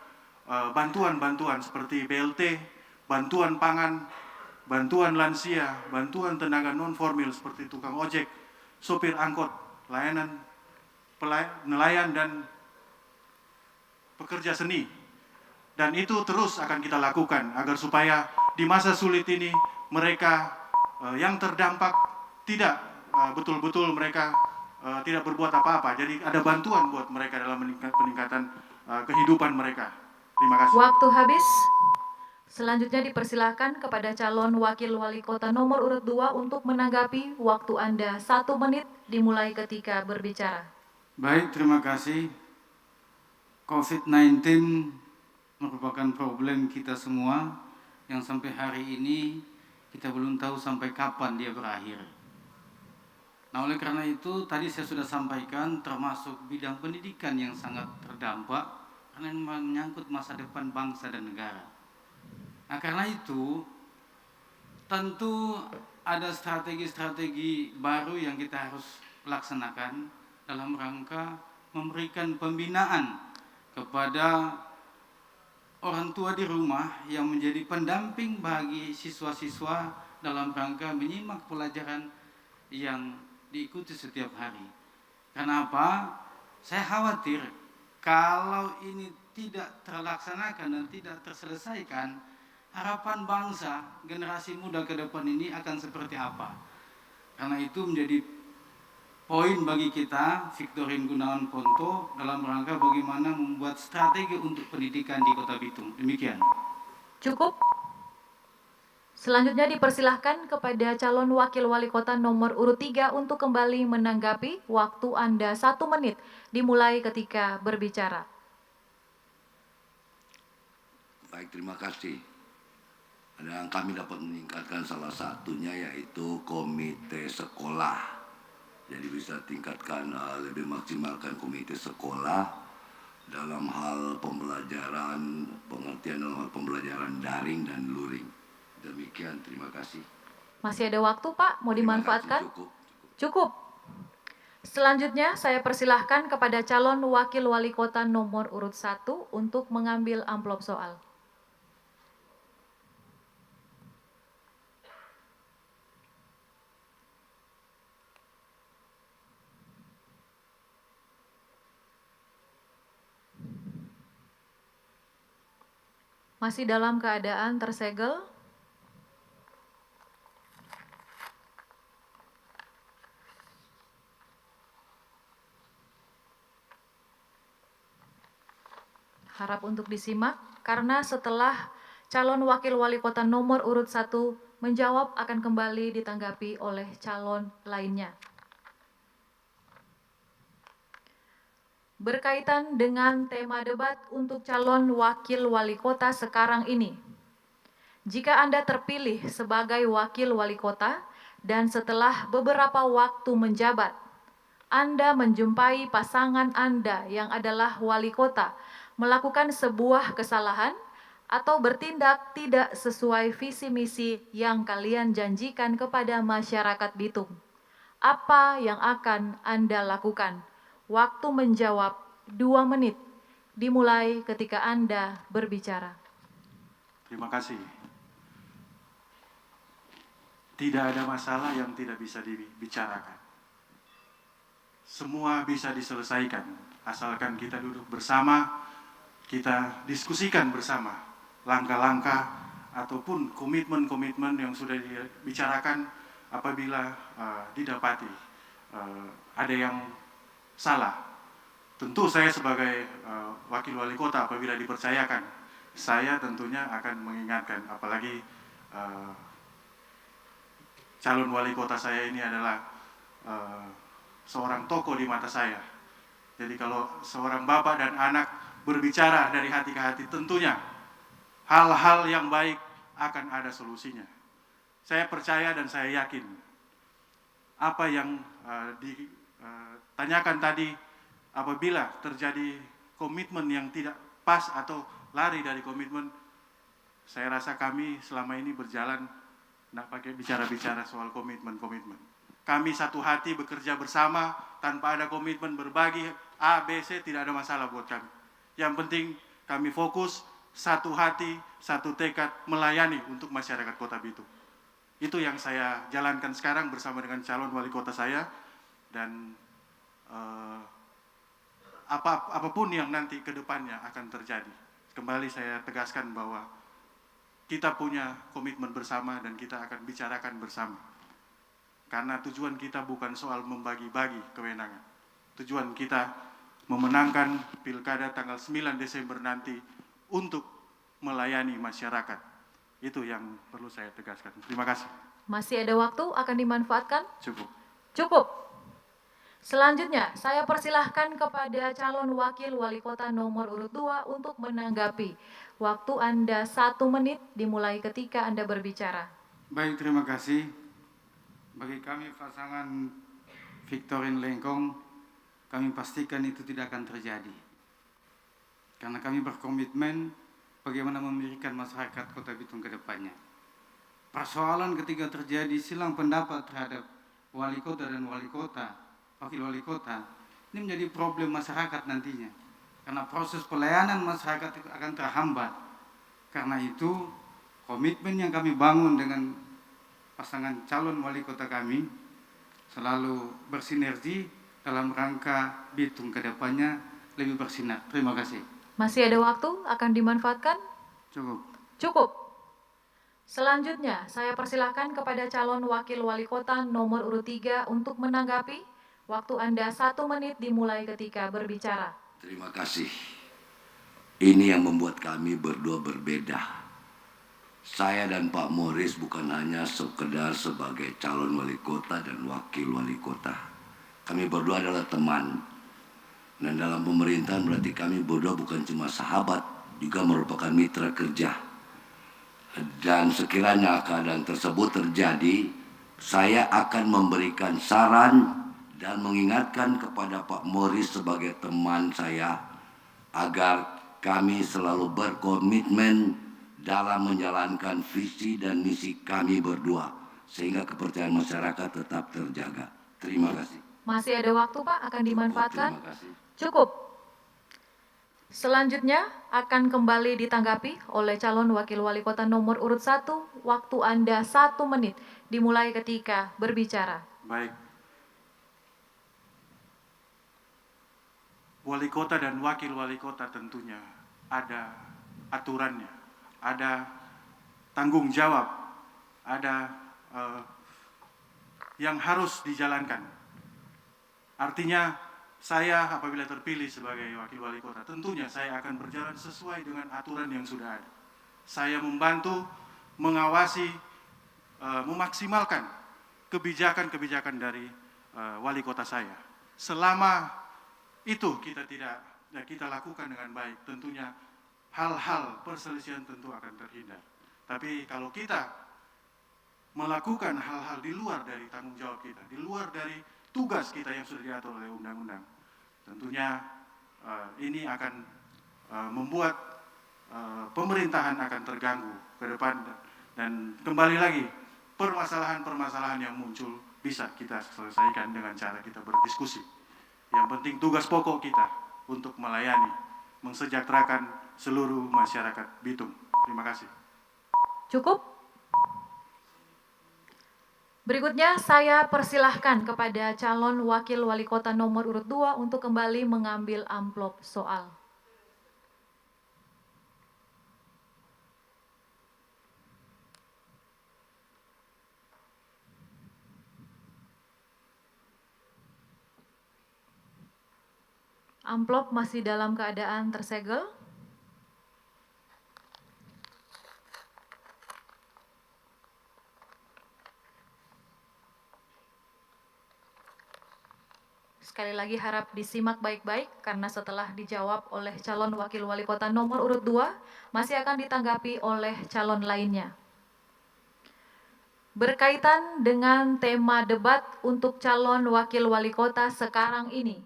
bantuan-bantuan seperti BLT, bantuan pangan, bantuan lansia, bantuan tenaga non-formil seperti tukang ojek, sopir angkot, nelayan dan pekerja seni. Dan itu terus akan kita lakukan agar supaya di masa sulit ini mereka yang terdampak tidak betul-betul mereka tidak berbuat apa-apa. Jadi ada bantuan buat mereka dalam peningkatan kehidupan mereka. Terima kasih. Waktu habis. Selanjutnya dipersilahkan kepada calon wakil wali kota nomor urut 2 untuk menanggapi. Waktu Anda 1 menit, dimulai ketika berbicara. Baik, terima kasih. COVID-19 merupakan problem kita semua yang sampai hari ini kita belum tahu sampai kapan dia berakhir. Nah, oleh karena itu tadi saya sudah sampaikan termasuk bidang pendidikan yang sangat terdampak karena menyangkut masa depan bangsa dan negara. Nah, karena itu tentu ada strategi-strategi baru yang kita harus laksanakan dalam rangka memberikan pembinaan kepada orang tua di rumah yang menjadi pendamping bagi siswa-siswa dalam rangka menyimak pelajaran yang diikuti setiap hari. Kenapa? Saya khawatir kalau ini tidak terlaksanakan dan tidak terselesaikan, harapan bangsa generasi muda ke depan ini akan seperti apa? Karena itu menjadi poin bagi kita, Victorin Gunawan Ponto, dalam rangka bagaimana membuat strategi untuk pendidikan di Kota Bitung. Demikian. Cukup. Selanjutnya dipersilahkan kepada calon wakil wali kota nomor urut 3 untuk kembali menanggapi. Waktu Anda 1 menit dimulai ketika berbicara. Baik, terima kasih. Dan kami dapat meningkatkan salah satunya yaitu komite sekolah. Jadi bisa tingkatkan lebih maksimalkan komite sekolah dalam hal pembelajaran, pengertian dalam hal pembelajaran daring dan luring. Demikian, terima kasih. Masih ada waktu, Pak? Mau dimanfaatkan? Cukup. Cukup. Selanjutnya saya persilahkan kepada calon wakil wali kota nomor urut 1 untuk mengambil amplop soal. Masih dalam keadaan tersegel. Harap untuk disimak, karena setelah calon wakil wali kota nomor urut 1 menjawab akan kembali ditanggapi oleh calon lainnya. Berkaitan dengan tema debat untuk calon wakil wali kota sekarang ini. Jika Anda terpilih sebagai wakil wali kota dan setelah beberapa waktu menjabat, Anda menjumpai pasangan Anda yang adalah wali kota melakukan sebuah kesalahan atau bertindak tidak sesuai visi misi yang kalian janjikan kepada masyarakat Bitung. Apa yang akan Anda lakukan? Waktu menjawab 2 menit, dimulai ketika Anda berbicara. Terima kasih. Tidak ada masalah yang tidak bisa dibicarakan. Semua bisa diselesaikan, asalkan kita duduk bersama, kita diskusikan bersama langkah-langkah ataupun komitmen-komitmen yang sudah dibicarakan apabila didapati ada yang salah. Tentu saya sebagai wakil wali kota apabila dipercayakan, saya tentunya akan mengingatkan, apalagi calon wali kota saya ini adalah seorang tokoh di mata saya. Jadi kalau seorang bapak dan anak berbicara dari hati ke hati, tentunya hal-hal yang baik akan ada solusinya. Saya percaya dan saya yakin apa yang ditanyakan tadi, apabila terjadi komitmen yang tidak pas atau lari dari komitmen, saya rasa kami selama ini berjalan tidak pakai bicara-bicara soal komitmen-komitmen. Kami satu hati bekerja bersama tanpa ada komitmen berbagi A, B, C, tidak ada masalah buat kami. Yang penting kami fokus, satu hati, satu tekad melayani untuk masyarakat Kota Bitung. Itu yang saya jalankan sekarang bersama dengan calon wali kota saya, dan apapun yang nanti ke depannya akan terjadi. Kembali saya tegaskan bahwa kita punya komitmen bersama dan kita akan bicarakan bersama. Karena tujuan kita bukan soal membagi-bagi kewenangan. Tujuan kita memenangkan pilkada tanggal 9 Desember nanti untuk melayani masyarakat. Itu yang perlu saya tegaskan. Terima kasih. Masih ada waktu, akan dimanfaatkan? Cukup. Cukup. Selanjutnya, saya persilahkan kepada calon wakil wali kota nomor urut 2 untuk menanggapi. Waktu Anda 1 menit dimulai ketika Anda berbicara. Baik, terima kasih. Bagi kami pasangan Victorin Lengkong, kami pastikan itu tidak akan terjadi. Karena kami berkomitmen bagaimana memberikan masyarakat Kota Bitung ke depannya. persoalan ketika terjadi silang pendapat terhadap wali kota dan wakil wali kota, ini menjadi problem masyarakat nantinya. Karena proses pelayanan masyarakat akan terhambat. Karena itu, komitmen yang kami bangun dengan pasangan calon wali kota kami selalu bersinergi dalam rangka Bitung ke depannya lebih bersinar. Terima kasih. Masih ada waktu, akan dimanfaatkan? Cukup. Cukup. Selanjutnya, saya persilahkan kepada calon wakil wali kota nomor urut 3 untuk menanggapi. Waktu Anda 1 menit dimulai ketika berbicara. Terima kasih. Ini yang membuat kami berdua berbeda. Saya dan Pak Morris bukan hanya sekedar sebagai calon wali kota dan wakil wali kota. Kami berdua adalah teman. Dan dalam pemerintahan berarti kami berdua bukan cuma sahabat, juga merupakan mitra kerja. Dan sekiranya keadaan tersebut terjadi, saya akan memberikan saran dan mengingatkan kepada Pak Morris sebagai teman saya agar kami selalu berkomitmen dalam menjalankan visi dan misi kami berdua sehingga kepercayaan masyarakat tetap terjaga. Terima kasih. Masih ada waktu, Pak, akan dimanfaatkan? Terima kasih. Cukup. Selanjutnya akan kembali ditanggapi oleh calon wakil wali kota nomor urut 1. Waktu Anda 1 menit dimulai ketika berbicara. Baik. Wali kota dan wakil wali kota tentunya ada aturannya, ada tanggung jawab, ada yang harus dijalankan. Artinya saya apabila terpilih sebagai wakil wali kota, tentunya saya akan berjalan sesuai dengan aturan yang sudah ada. Saya membantu, mengawasi, memaksimalkan kebijakan-kebijakan dari wali kota saya. Selama itu kita lakukan dengan baik, tentunya hal-hal perselisihan tentu akan terhindar. Tapi kalau kita melakukan hal-hal di luar dari tanggung jawab kita, di luar dari tugas kita yang sudah diatur oleh undang-undang, tentunya ini akan membuat pemerintahan akan terganggu ke depan, dan kembali lagi permasalahan-permasalahan yang muncul bisa kita selesaikan dengan cara kita berdiskusi. Yang penting tugas pokok kita untuk melayani, mensejahterakan seluruh masyarakat Bitung. Terima kasih. Cukup? Berikutnya saya persilahkan kepada calon wakil wali kota nomor urut 2 untuk kembali mengambil amplop soal. Amplop masih dalam keadaan tersegel. Sekali lagi harap disimak baik-baik karena setelah dijawab oleh calon wakil wali kota nomor urut 2 masih akan ditanggapi oleh calon lainnya. Berkaitan dengan tema debat untuk calon wakil wali kota sekarang ini,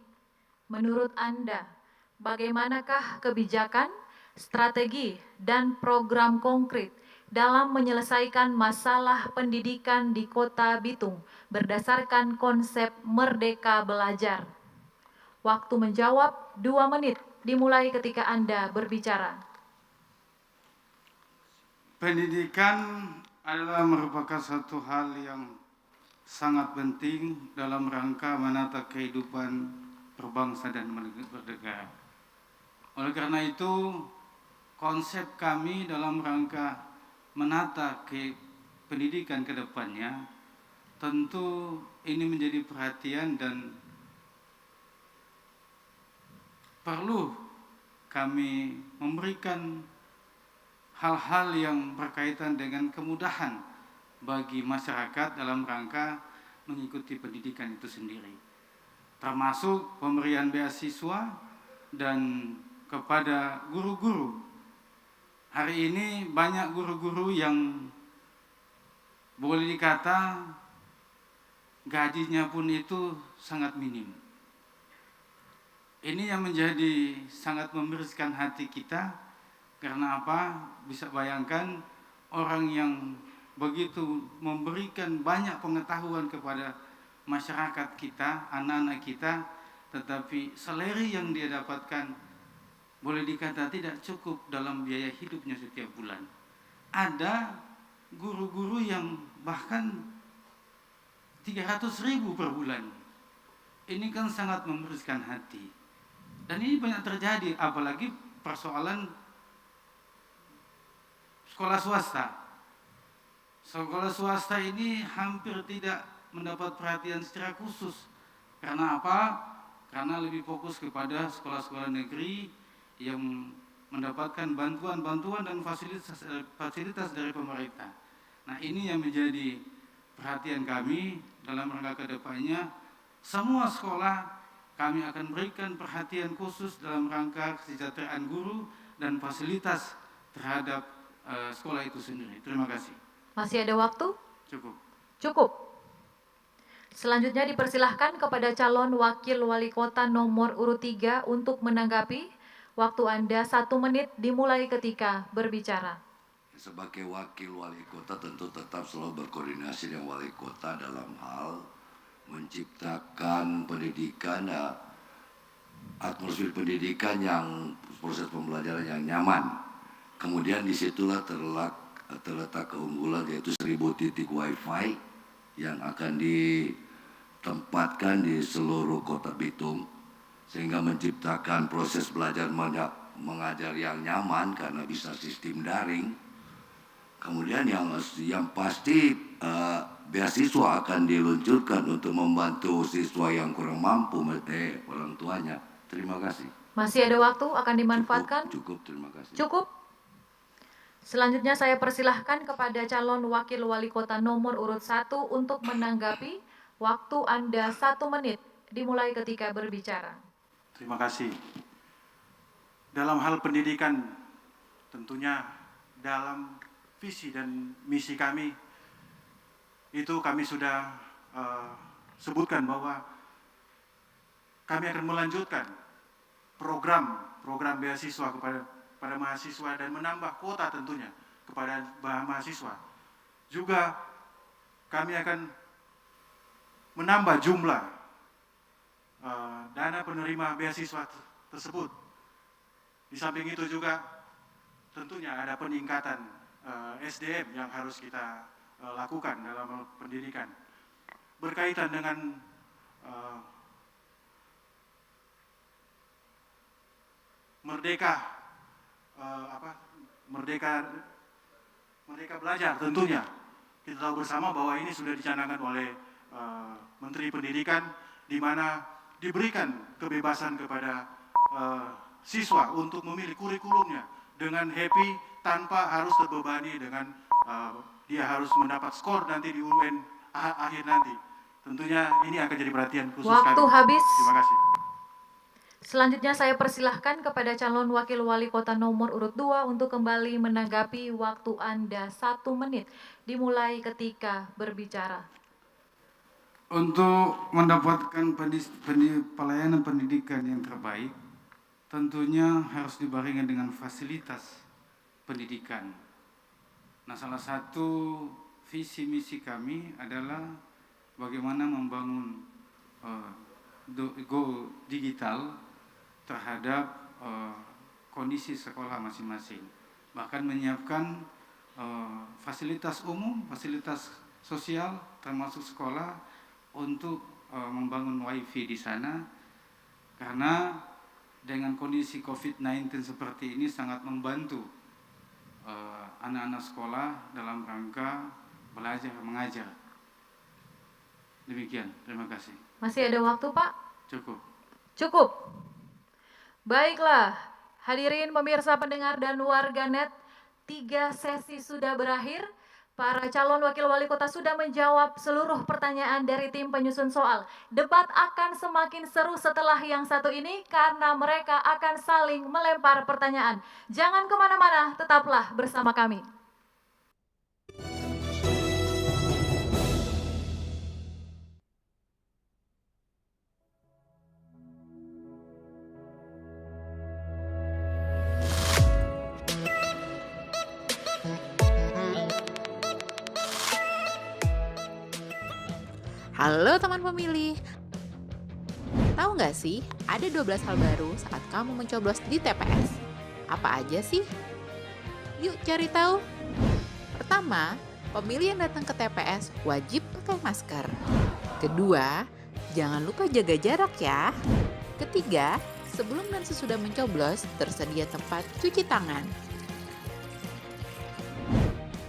menurut Anda, bagaimanakah kebijakan, strategi, dan program konkret dalam menyelesaikan masalah pendidikan di Kota Bitung berdasarkan konsep Merdeka Belajar? Waktu menjawab 2 menit dimulai ketika Anda berbicara. Pendidikan adalah merupakan satu hal yang sangat penting dalam rangka menata kehidupan berbangsa dan bernegara. Oleh karena itu, konsep kami dalam rangka menata pendidikan ke depannya, tentu ini menjadi perhatian dan perlu kami memberikan hal-hal yang berkaitan dengan kemudahan bagi masyarakat dalam rangka mengikuti pendidikan itu sendiri, termasuk pemberian beasiswa dan kepada guru-guru. Hari ini banyak guru-guru yang boleh dikata gajinya pun itu sangat minim. Ini yang menjadi sangat membersihkan hati kita. Karena apa? Bisa bayangkan orang yang begitu memberikan banyak pengetahuan kepada masyarakat kita, anak-anak kita, tetapi salary yang dia dapatkan boleh dikata tidak cukup dalam biaya hidupnya setiap bulan. Ada guru-guru yang bahkan 300.000 per bulan. Ini kan sangat membersihkan hati. Dan ini banyak terjadi, apalagi persoalan sekolah swasta. Sekolah swasta ini hampir tidak mendapat perhatian secara khusus. Karena apa? Karena lebih fokus kepada sekolah-sekolah negeri yang mendapatkan bantuan-bantuan dan fasilitas dari pemerintah. Nah, ini yang menjadi perhatian kami dalam rangka kedepannya. Semua sekolah kami akan berikan perhatian khusus dalam rangka kesejahteraan guru dan fasilitas terhadap sekolah itu sendiri. Terima kasih. Masih ada waktu? Cukup. Cukup. Selanjutnya dipersilahkan kepada calon wakil wali kota nomor urut 3 untuk menanggapi. Waktu Anda 1 menit dimulai ketika berbicara. Sebagai wakil wali kota tentu tetap selalu berkoordinasi dengan wali kota dalam hal menciptakan pendidikan, atmosfer pendidikan yang proses pembelajaran yang nyaman. Kemudian disitulah terletak keunggulan yaitu 1000 titik wifi yang akan ditempatkan di seluruh kota Bitung, sehingga menciptakan proses belajar mengajar yang nyaman karena bisa sistem daring. Kemudian yang pasti beasiswa akan diluncurkan untuk membantu siswa yang kurang mampu, orang tuanya. Terima kasih. Masih ada waktu akan dimanfaatkan? Cukup, terima kasih. Cukup. Selanjutnya saya persilahkan kepada calon wakil wali kota nomor urut 1 untuk menanggapi. Waktu Anda 1 menit dimulai ketika berbicara. Terima kasih. Dalam hal pendidikan, tentunya dalam visi dan misi kami, itu kami sudah sebutkan bahwa kami akan melanjutkan program beasiswa kepada mahasiswa dan menambah kuota tentunya kepada mahasiswa. Juga kami akan menambah jumlah dana penerima beasiswa tersebut. Di samping itu juga tentunya ada peningkatan SDM yang harus kita lakukan dalam pendidikan berkaitan dengan merdeka belajar. Tentunya kita tahu bersama bahwa ini sudah dicanangkan oleh Menteri Pendidikan, di mana diberikan kebebasan kepada siswa untuk memilih kurikulumnya dengan happy tanpa harus terbebani dengan dia harus mendapat skor nanti di UN akhir nanti. Tentunya ini akan jadi perhatian khusus kami. Waktu habis. Terima kasih. Selanjutnya saya persilahkan kepada calon wakil wali kota nomor urut 2 untuk kembali menanggapi. Waktu Anda 1 menit dimulai ketika berbicara. Untuk mendapatkan pelayanan pendidikan yang terbaik, tentunya harus dibarengi dengan fasilitas pendidikan. Nah, salah satu visi misi kami adalah bagaimana membangun go digital terhadap kondisi sekolah masing-masing. Bahkan menyiapkan fasilitas umum, fasilitas sosial termasuk sekolah untuk membangun wifi di sana, karena dengan kondisi COVID-19 seperti ini sangat membantu anak-anak sekolah dalam rangka belajar mengajar. Demikian, terima kasih. Masih ada waktu, Pak? Cukup. Cukup. Baiklah, hadirin pemirsa pendengar dan warganet, 3 sesi sudah berakhir. Para calon wakil wali kota sudah menjawab seluruh pertanyaan dari tim penyusun soal. Debat akan semakin seru setelah yang satu ini karena mereka akan saling melempar pertanyaan. Jangan kemana-mana, tetaplah bersama kami. Halo teman pemilih, tahu nggak sih ada 12 hal baru saat kamu mencoblos di TPS? Apa aja sih? Yuk cari tahu. Pertama, pemilih yang datang ke TPS wajib pakai masker. Kedua, jangan lupa jaga jarak ya. Ketiga, sebelum dan sesudah mencoblos tersedia tempat cuci tangan.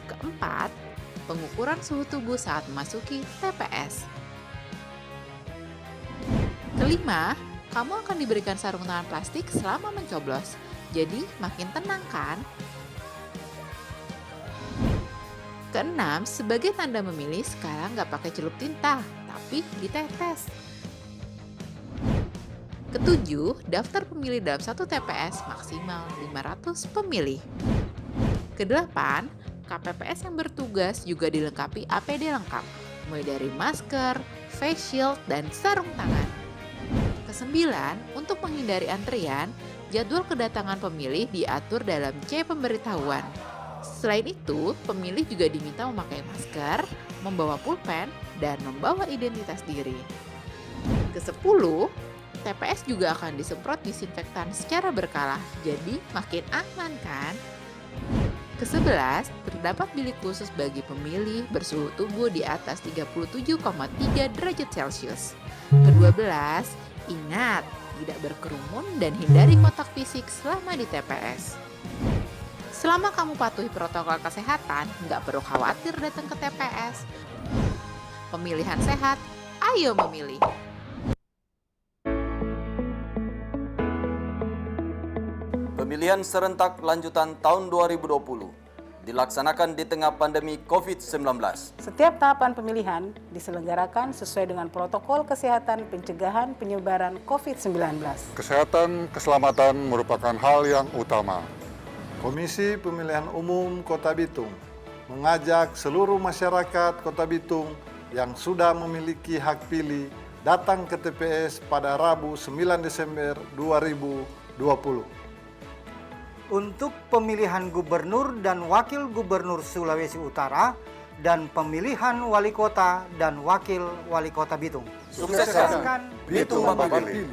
Keempat, pengukuran suhu tubuh saat memasuki TPS. Kelima, kamu akan diberikan sarung tangan plastik selama mencoblos. Jadi makin tenang kan? Keenam, sebagai tanda memilih sekarang nggak pakai celup tinta, tapi ditetes. Ketujuh, daftar pemilih dalam satu TPS maksimal 500 pemilih. Kedelapan, KPPS yang bertugas juga dilengkapi APD lengkap, mulai dari masker, face shield, dan sarung tangan. Kesembilan, untuk menghindari antrian, jadwal kedatangan pemilih diatur dalam C pemberitahuan. Selain itu, pemilih juga diminta memakai masker, membawa pulpen, dan membawa identitas diri. Kesepuluh, TPS juga akan disemprot disinfektan secara berkala, jadi makin aman kan? Ke-11, terdapat bilik khusus bagi pemilih bersuhu tubuh di atas 37,3 derajat Celcius. Ke-12, ingat, tidak berkerumun dan hindari kontak fisik selama di TPS. Selama kamu patuhi protokol kesehatan, nggak perlu khawatir datang ke TPS. Pemilihan sehat, ayo memilih. Pemilihan serentak lanjutan tahun 2020 dilaksanakan di tengah pandemi COVID-19. Setiap tahapan pemilihan diselenggarakan sesuai dengan protokol kesehatan pencegahan penyebaran COVID-19. Kesehatan keselamatan merupakan hal yang utama. Komisi Pemilihan Umum Kota Bitung mengajak seluruh masyarakat Kota Bitung yang sudah memiliki hak pilih datang ke TPS pada Rabu 9 Desember 2020. Untuk pemilihan gubernur dan wakil gubernur Sulawesi Utara dan pemilihan wali kota dan wakil wali kota Bitung. Sukseskan Bitung Memilih.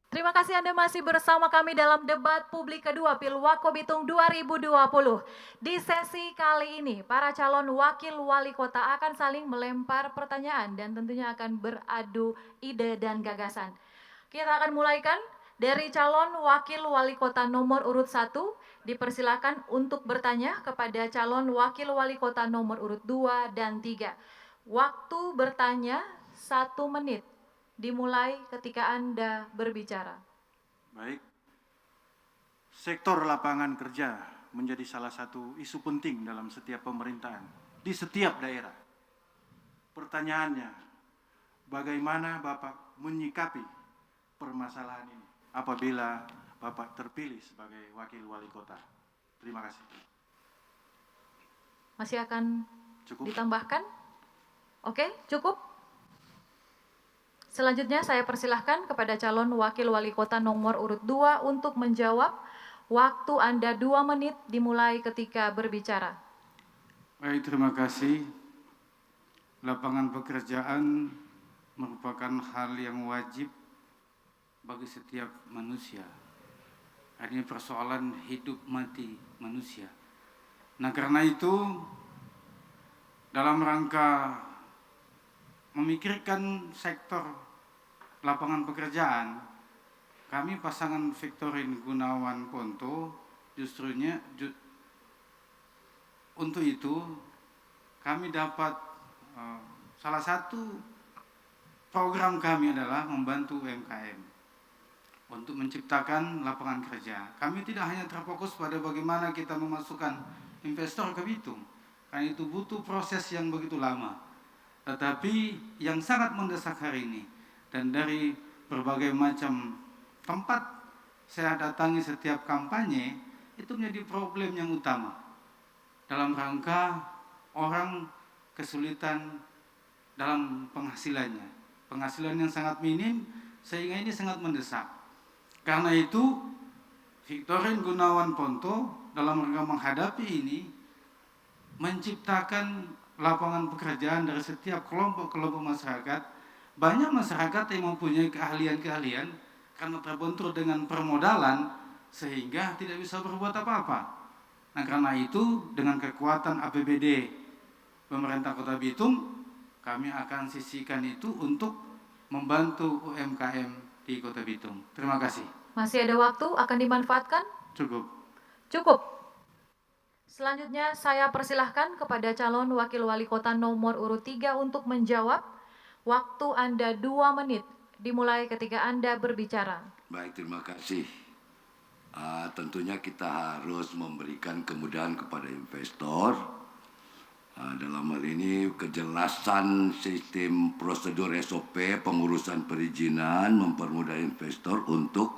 Terima kasih Anda masih bersama kami dalam debat publik kedua Pilwako Bitung 2020. Di sesi kali ini, para calon wakil wali kota akan saling melempar pertanyaan dan tentunya akan beradu ide dan gagasan. Kita akan mulaikan dari calon wakil wali kota nomor urut 1. Dipersilakan untuk bertanya kepada calon wakil wali kota nomor urut 2 dan 3. Waktu bertanya 1 menit. Dimulai ketika Anda berbicara. Baik, sektor lapangan kerja menjadi salah satu isu penting dalam setiap pemerintahan, di setiap daerah. Pertanyaannya, bagaimana Bapak menyikapi permasalahan ini apabila Bapak terpilih sebagai wakil wali kota? Terima kasih. Masih akan Cukup? ditambahkan? Oke, cukup? Selanjutnya saya persilahkan kepada calon wakil wali kota nomor urut 2 untuk menjawab. Waktu Anda 2 menit dimulai ketika berbicara. Baik, terima kasih. Lapangan pekerjaan merupakan hal yang wajib bagi setiap manusia. Ini persoalan hidup mati manusia. Nah, karena itu dalam rangka memikirkan sektor lapangan pekerjaan, kami pasangan Victorin Gunawan Ponto untuk itu kami dapat salah satu program kami adalah membantu UMKM untuk menciptakan lapangan kerja. Kami tidak hanya terfokus pada bagaimana kita memasukkan investor ke Bitung, karena itu butuh proses yang begitu lama. Tetapi yang sangat mendesak hari ini, dan dari berbagai macam tempat saya datangi setiap kampanye itu menjadi problem yang utama dalam rangka orang kesulitan dalam penghasilannya. Penghasilan yang sangat minim sehingga ini sangat mendesak. Karena itu Victorin Gunawan Ponto dalam rangka menghadapi ini menciptakan lapangan pekerjaan dari setiap kelompok-kelompok masyarakat. Banyak masyarakat yang mempunyai keahlian-keahlian karena terbentur dengan permodalan sehingga tidak bisa berbuat apa-apa. Nah, karena itu dengan kekuatan APBD pemerintah Kota Bitung, kami akan sisihkan itu untuk membantu UMKM di Kota Bitung. Terima kasih. Masih ada waktu, akan dimanfaatkan? Cukup. Cukup. Selanjutnya saya persilahkan kepada calon wakil wali kota nomor urut 3 untuk menjawab. Waktu Anda 2 menit, dimulai ketika Anda berbicara. Baik, terima kasih. Tentunya kita harus memberikan kemudahan kepada investor. Dalam hal ini kejelasan sistem prosedur SOP pengurusan perizinan mempermudah investor untuk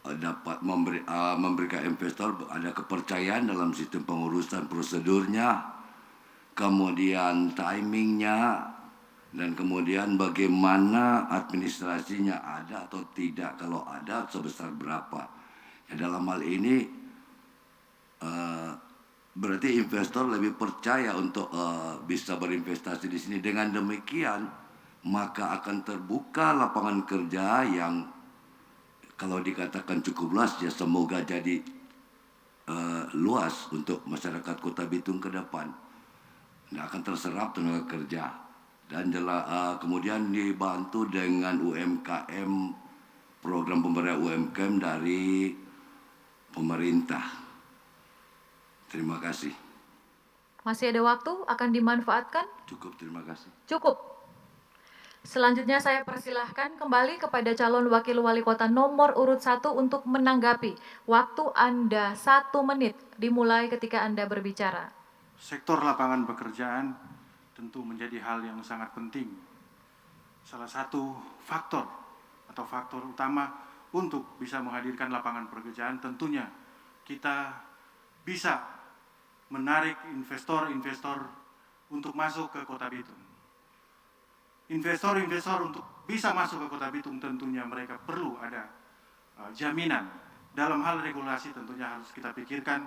dapat memberikan investor ada kepercayaan dalam sistem pengurusan prosedurnya, kemudian timingnya, dan kemudian bagaimana administrasinya ada atau tidak, kalau ada sebesar berapa. Ya, dalam hal ini berarti investor lebih percaya untuk bisa berinvestasi di sini. Dengan demikian maka akan terbuka lapangan kerja yang kalau dikatakan cukup luas, ya semoga jadi luas untuk masyarakat Kota Bitung ke depan. Nah, akan terserap tenaga kerja dan kemudian dibantu dengan UMKM, program pemberdayaan UMKM dari pemerintah. Terima kasih. Masih ada waktu, akan dimanfaatkan? Cukup, terima kasih. Cukup. Selanjutnya saya persilahkan kembali kepada calon wakil wali kota nomor urut 1 untuk menanggapi. Waktu Anda 1 menit, dimulai ketika Anda berbicara. Sektor lapangan pekerjaan tentu menjadi hal yang sangat penting. Salah satu faktor atau faktor utama untuk bisa menghadirkan lapangan pekerjaan tentunya kita bisa menarik investor-investor untuk masuk ke Kota Bitung. Investor-investor untuk bisa masuk ke Kota Bitung tentunya mereka perlu ada jaminan. Dalam hal regulasi tentunya harus kita pikirkan.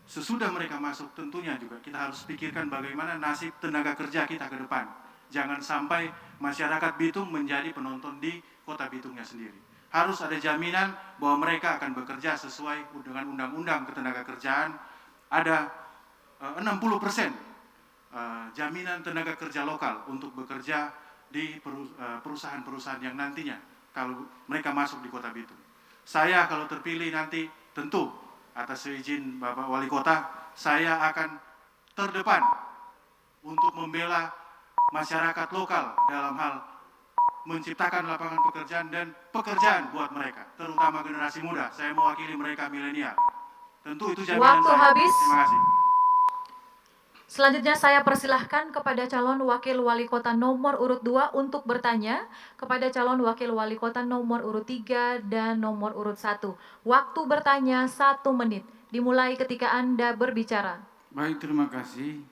Sesudah mereka masuk tentunya juga kita harus pikirkan bagaimana nasib tenaga kerja kita ke depan. Jangan sampai masyarakat Bitung menjadi penonton di Kota Bitungnya sendiri. Harus ada jaminan bahwa mereka akan bekerja sesuai dengan undang-undang ketenagakerjaan. Ada 60% jaminan tenaga kerja lokal untuk bekerja di perusahaan-perusahaan yang nantinya kalau mereka masuk di Kota Bitung. Saya kalau terpilih nanti tentu atas izin Bapak Wali Kota, saya akan terdepan untuk membela masyarakat lokal dalam hal menciptakan lapangan pekerjaan dan pekerjaan buat mereka, terutama generasi muda. Saya mewakili mereka milenial. Tentu itu jaminan Waktu saya. habis. Terima kasih. Selanjutnya saya persilahkan kepada calon wakil wali kota nomor urut 2 untuk bertanya kepada calon wakil wali kota nomor urut 3 dan nomor urut 1. Waktu bertanya 1 menit, dimulai ketika Anda berbicara. Baik, terima kasih.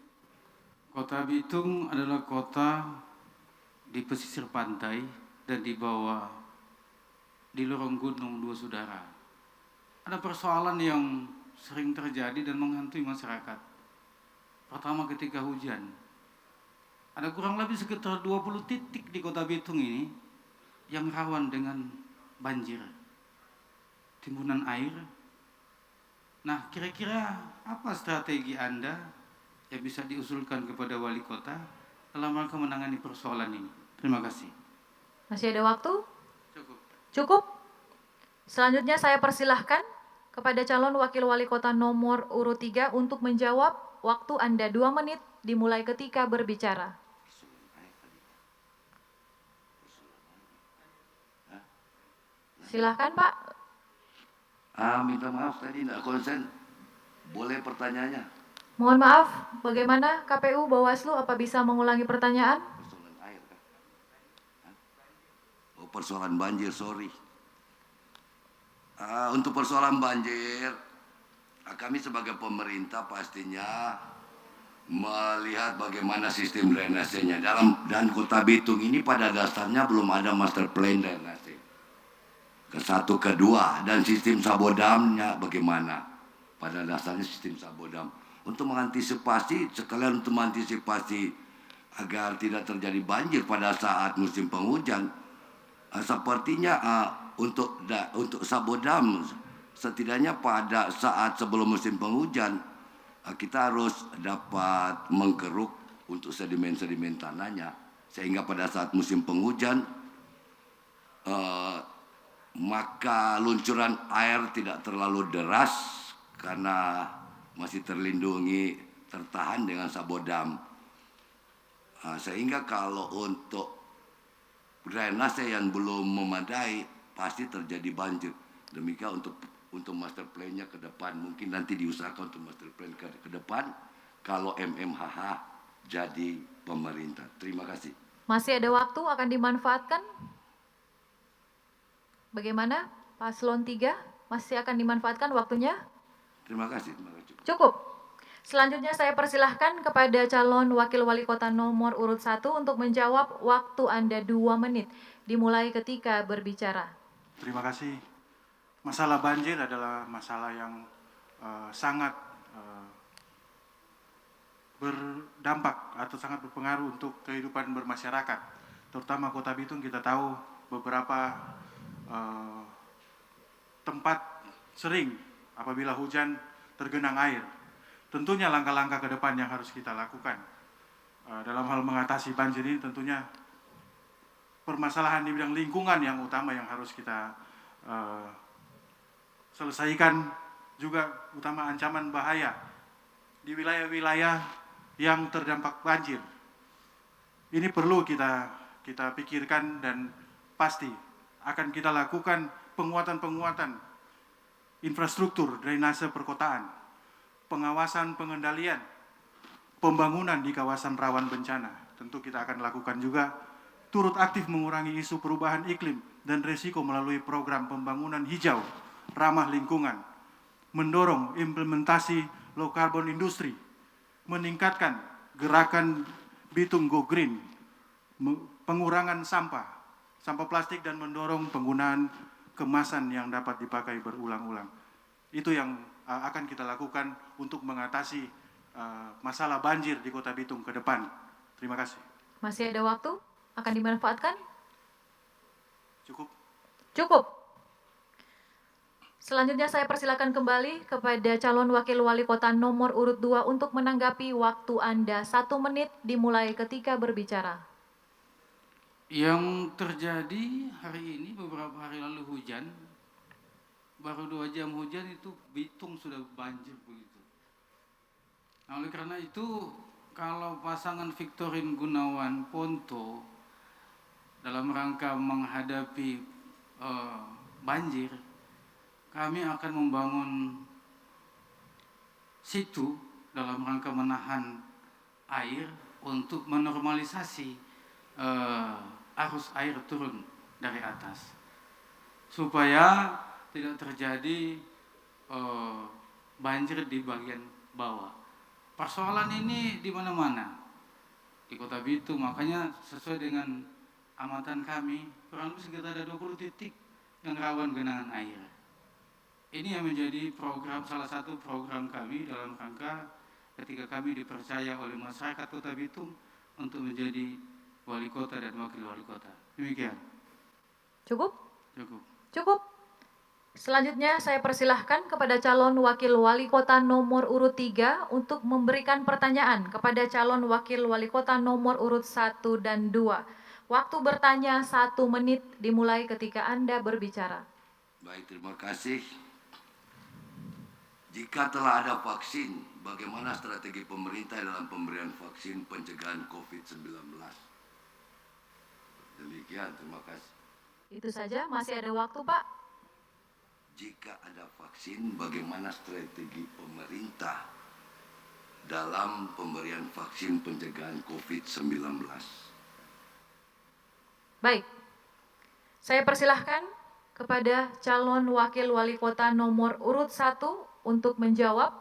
Kota Bitung adalah kota di pesisir pantai dan di bawah di lorong gunung Dua Saudara. Ada persoalan yang sering terjadi dan menghantui masyarakat. Pertama ketika hujan. Ada kurang lebih sekitar 20 titik di Kota Bitung ini yang rawan dengan banjir, timbunan air. Nah, kira-kira apa strategi Anda yang bisa diusulkan kepada wali kota dalam rangka menangani persoalan ini? Terima kasih. Masih ada waktu? Cukup. Cukup? Selanjutnya saya persilahkan kepada calon wakil wali kota nomor urut 3 untuk menjawab. Waktu Anda 2 menit, dimulai ketika berbicara. Silahkan Pak. Minta maaf tadi tidak konsen. Boleh pertanyaannya? Mohon maaf, bagaimana KPU Bawaslu apa bisa mengulangi pertanyaan? Persoalan air kan? Oh, persoalan banjir, sorry. Untuk persoalan banjir, kami sebagai pemerintah pastinya melihat bagaimana sistem drainasenya. Dan Kota Bitung ini pada dasarnya belum ada master plan drainase. Satu, kedua, dan sistem sabodamnya bagaimana? Pada dasarnya sistem sabodam. Untuk mengantisipasi, sekalian untuk mengantisipasi agar tidak terjadi banjir pada saat musim penghujan, sepertinya untuk sabodam setidaknya pada saat sebelum musim penghujan kita harus dapat mengkeruk untuk sedimen-sedimen tanahnya, sehingga pada saat musim penghujan maka luncuran air tidak terlalu deras karena masih terlindungi, tertahan dengan sabodam. Sehingga kalau untuk drainase yang belum memadai pasti terjadi banjir. Demikian untuk master plan-nya ke depan, mungkin nanti diusahakan untuk master plan ke depan kalau MMHH jadi pemerintah. Terima kasih. Masih ada waktu, akan dimanfaatkan? Bagaimana? Paslon 3 masih akan dimanfaatkan waktunya? Terima kasih. Cukup. Selanjutnya saya persilahkan kepada calon wakil wali kota nomor urut 1 untuk menjawab. Waktu Anda 2 menit, dimulai ketika berbicara. Terima kasih. Masalah banjir adalah masalah yang sangat berdampak atau sangat berpengaruh untuk kehidupan bermasyarakat. Terutama Kota Bitung, kita tahu beberapa tempat sering apabila hujan tergenang air. Tentunya langkah-langkah ke depan yang harus kita lakukan dalam hal mengatasi banjir ini, tentunya permasalahan di bidang lingkungan yang utama yang harus kita selesaikan, juga utama ancaman bahaya di wilayah-wilayah yang terdampak banjir. Ini perlu kita pikirkan dan pasti akan kita lakukan penguatan infrastruktur drainase perkotaan, pengawasan pengendalian, pembangunan di kawasan rawan bencana. Tentu kita akan lakukan juga, turut aktif mengurangi isu perubahan iklim dan risiko melalui program pembangunan hijau, ramah lingkungan, mendorong implementasi low carbon industry, meningkatkan gerakan Bitung Go Green, pengurangan sampah plastik, dan mendorong penggunaan kemasan yang dapat dipakai berulang-ulang. Itu yang akan kita lakukan untuk mengatasi masalah banjir di Kota Bitung ke depan. Terima kasih. Masih ada waktu? Akan dimanfaatkan? Cukup. Cukup. Selanjutnya saya persilakan kembali kepada calon wakil wali kota nomor urut 2 untuk menanggapi. Waktu Anda 1 menit, dimulai ketika berbicara. Yang terjadi hari ini, beberapa hari lalu hujan, baru 2 jam hujan itu Bitung sudah banjir begitu. Nah, oleh karena itu, kalau pasangan Victorin Gunawan Ponto dalam rangka menghadapi banjir, kami akan membangun situ dalam rangka menahan air untuk menormalisasi arus air turun dari atas, supaya tidak terjadi banjir di bagian bawah. Persoalan ini di mana-mana di Kota Bitung, makanya sesuai dengan amatan kami, kurang lebih sekitar ada 20 titik yang rawan genangan air. Ini yang menjadi salah satu program kami dalam rangka ketika kami dipercaya oleh masyarakat Kota Bitung untuk menjadi wali kota dan wakil wali kota. Demikian. Cukup? Cukup. Cukup. Selanjutnya saya persilahkan kepada calon wakil wali kota nomor urut 3 untuk memberikan pertanyaan kepada calon wakil wali kota nomor urut 1 dan 2. Waktu bertanya 1 menit, dimulai ketika Anda berbicara. Baik, terima kasih. Jika telah ada vaksin, bagaimana strategi pemerintah dalam pemberian vaksin pencegahan COVID-19? Demikian, terima kasih. Itu saja, masih ada waktu, Pak. Jika ada vaksin, bagaimana strategi pemerintah dalam pemberian vaksin pencegahan COVID-19? Baik, saya persilahkan kepada calon wakil wali kota nomor urut 1 untuk menjawab.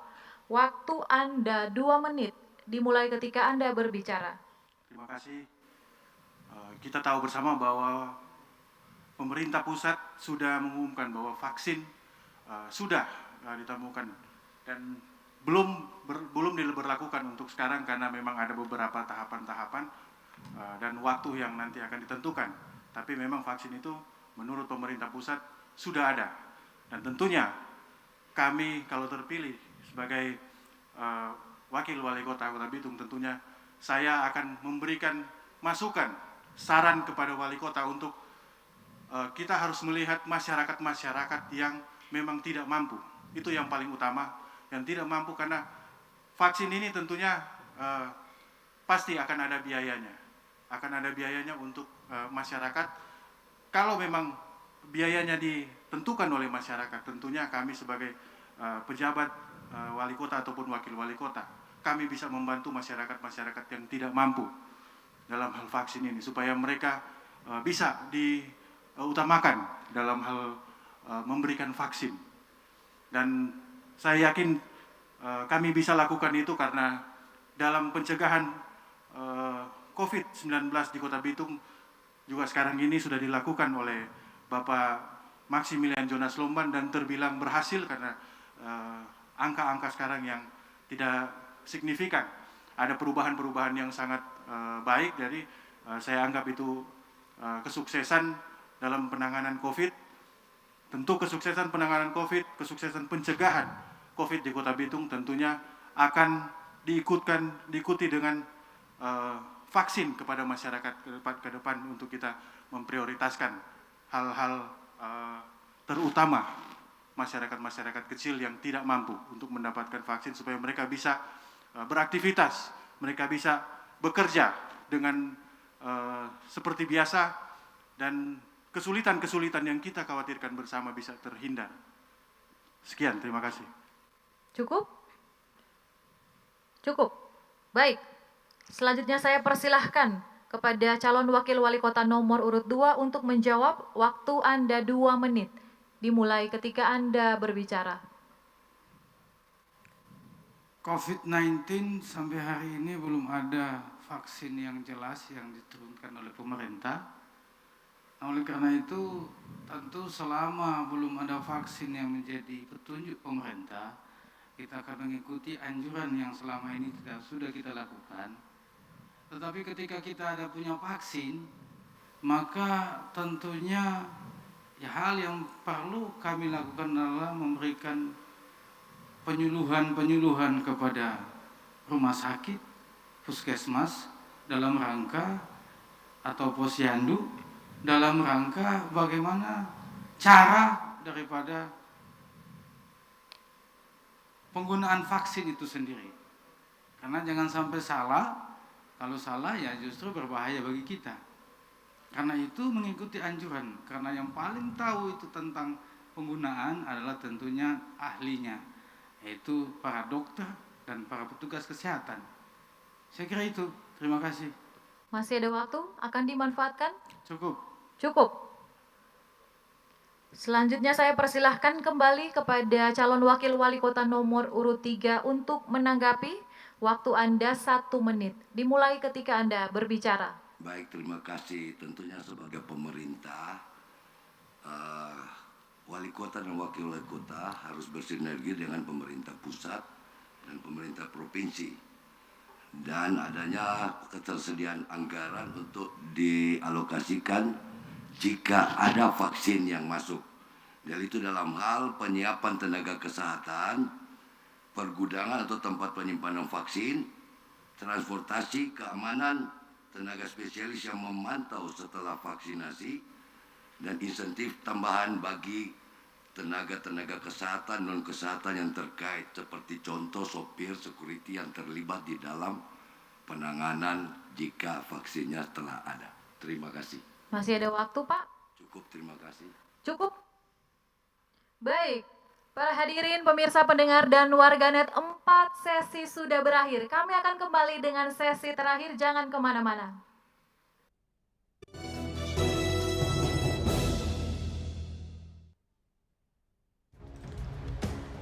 Waktu Anda 2 menit, dimulai ketika Anda berbicara. Terima kasih. Kita tahu bersama bahwa pemerintah pusat sudah mengumumkan bahwa vaksin sudah ditemukan dan belum diberlakukan untuk sekarang karena memang ada beberapa tahapan-tahapan dan waktu yang nanti akan ditentukan. Tapi memang vaksin itu menurut pemerintah pusat sudah ada. Dan tentunya kami kalau terpilih sebagai wakil wali kota Kota Bitung, tentunya saya akan memberikan masukan, saran kepada wali kota untuk kita harus melihat masyarakat-masyarakat yang memang tidak mampu. Itu yang paling utama, yang tidak mampu, karena vaksin ini tentunya pasti akan ada biayanya. Akan ada biayanya untuk masyarakat. Kalau memang biayanya ditentukan oleh masyarakat, tentunya kami sebagai pejabat wali kota ataupun wakil wali kota, kami bisa membantu masyarakat-masyarakat yang tidak mampu dalam hal vaksin ini, supaya mereka bisa diutamakan dalam hal memberikan vaksin. Dan saya yakin kami bisa lakukan itu karena dalam pencegahan COVID-19 di Kota Bitung juga sekarang ini sudah dilakukan oleh Bapak Maximilian Jonas Lomban dan terbilang berhasil karena angka-angka sekarang yang tidak signifikan. Ada perubahan-perubahan yang sangat baik, jadi saya anggap itu kesuksesan dalam penanganan COVID. Tentu kesuksesan penanganan COVID, kesuksesan pencegahan COVID di Kota Bitung tentunya akan diikuti dengan vaksin kepada masyarakat ke depan untuk kita memprioritaskan hal-hal terutama masyarakat-masyarakat kecil yang tidak mampu untuk mendapatkan vaksin, supaya mereka bisa beraktivitas, mereka bisa bekerja dengan seperti biasa, dan kesulitan-kesulitan yang kita khawatirkan bersama bisa terhindar. Sekian, terima kasih. Cukup? Cukup. Baik. Selanjutnya saya persilahkan kepada calon wakil wali kota nomor urut 2 untuk menjawab. Waktu Anda 2 menit. Dimulai ketika Anda berbicara. COVID-19 sampai hari ini belum ada vaksin yang jelas yang diturunkan oleh pemerintah. Oleh karena itu, tentu selama belum ada vaksin yang menjadi petunjuk pemerintah, kita akan mengikuti anjuran yang selama ini sudah kita lakukan. Tetapi ketika kita ada punya vaksin, maka tentunya hal yang perlu kami lakukan adalah memberikan penyuluhan kepada rumah sakit, puskesmas, dalam rangka atau posyandu, dalam rangka bagaimana cara daripada penggunaan vaksin itu sendiri. Karena jangan sampai salah, kalau salah ya justru berbahaya bagi kita. Karena itu mengikuti anjuran, karena yang paling tahu itu tentang penggunaan adalah tentunya ahlinya, yaitu para dokter dan para petugas kesehatan. Saya kira itu, terima kasih. Masih ada waktu? Akan dimanfaatkan? Cukup. Cukup. Selanjutnya saya persilahkan kembali kepada calon wakil wali kota nomor urut 3 untuk menanggapi. Waktu Anda 1 menit. Dimulai ketika Anda berbicara. Baik, terima kasih. Tentunya sebagai pemerintah, wali kota dan wakil wali kota harus bersinergi dengan pemerintah pusat dan pemerintah provinsi. Dan adanya ketersediaan anggaran untuk dialokasikan jika ada vaksin yang masuk. Dan itu dalam hal penyiapan tenaga kesehatan, pergudangan atau tempat penyimpanan vaksin, transportasi, keamanan, tenaga spesialis yang memantau setelah vaksinasi, dan insentif tambahan bagi tenaga-tenaga kesehatan, non-kesehatan yang terkait, seperti contoh sopir, security yang terlibat di dalam penanganan jika vaksinnya telah ada. Terima kasih. Masih ada waktu, Pak? Cukup, terima kasih. Cukup? Baik. Para hadirin, pemirsa, pendengar, dan warganet, 4 sesi sudah berakhir. Kami akan kembali dengan sesi terakhir, jangan kemana-mana.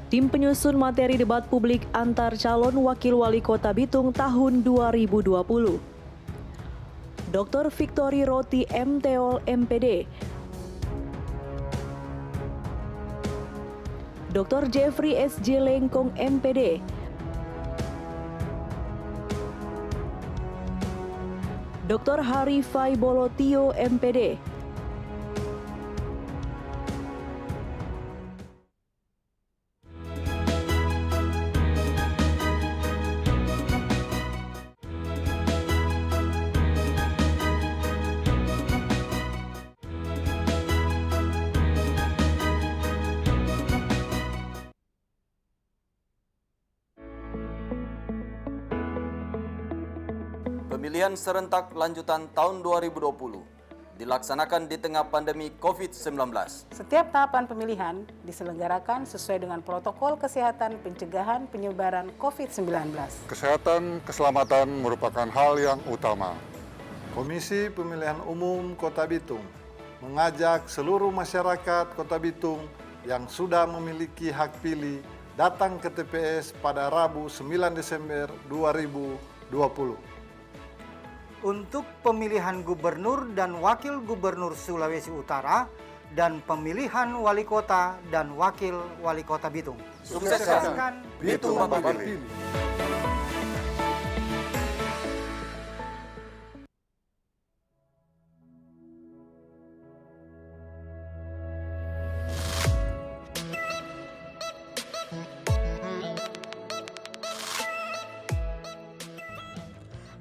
Tim penyusun materi debat publik antar calon wakil wali kota Bitung tahun 2020. Dr. Victory Roti MTOL MPD, Dr. Jeffrey SJ Lengkong MPD, Dr. Hari Fai Bolotio MPD, Pemilihan serentak lanjutan tahun 2020 dilaksanakan di tengah pandemi COVID-19. Setiap tahapan pemilihan diselenggarakan sesuai dengan protokol kesehatan pencegahan penyebaran COVID-19. Kesehatan keselamatan merupakan hal yang utama. Komisi Pemilihan Umum Kota Bitung mengajak seluruh masyarakat Kota Bitung yang sudah memiliki hak pilih datang ke TPS pada Rabu 9 Desember 2020. Untuk pemilihan gubernur dan wakil gubernur Sulawesi Utara dan pemilihan wali kota dan wakil wali kota Bitung. Sukseskan Bitung Memilih.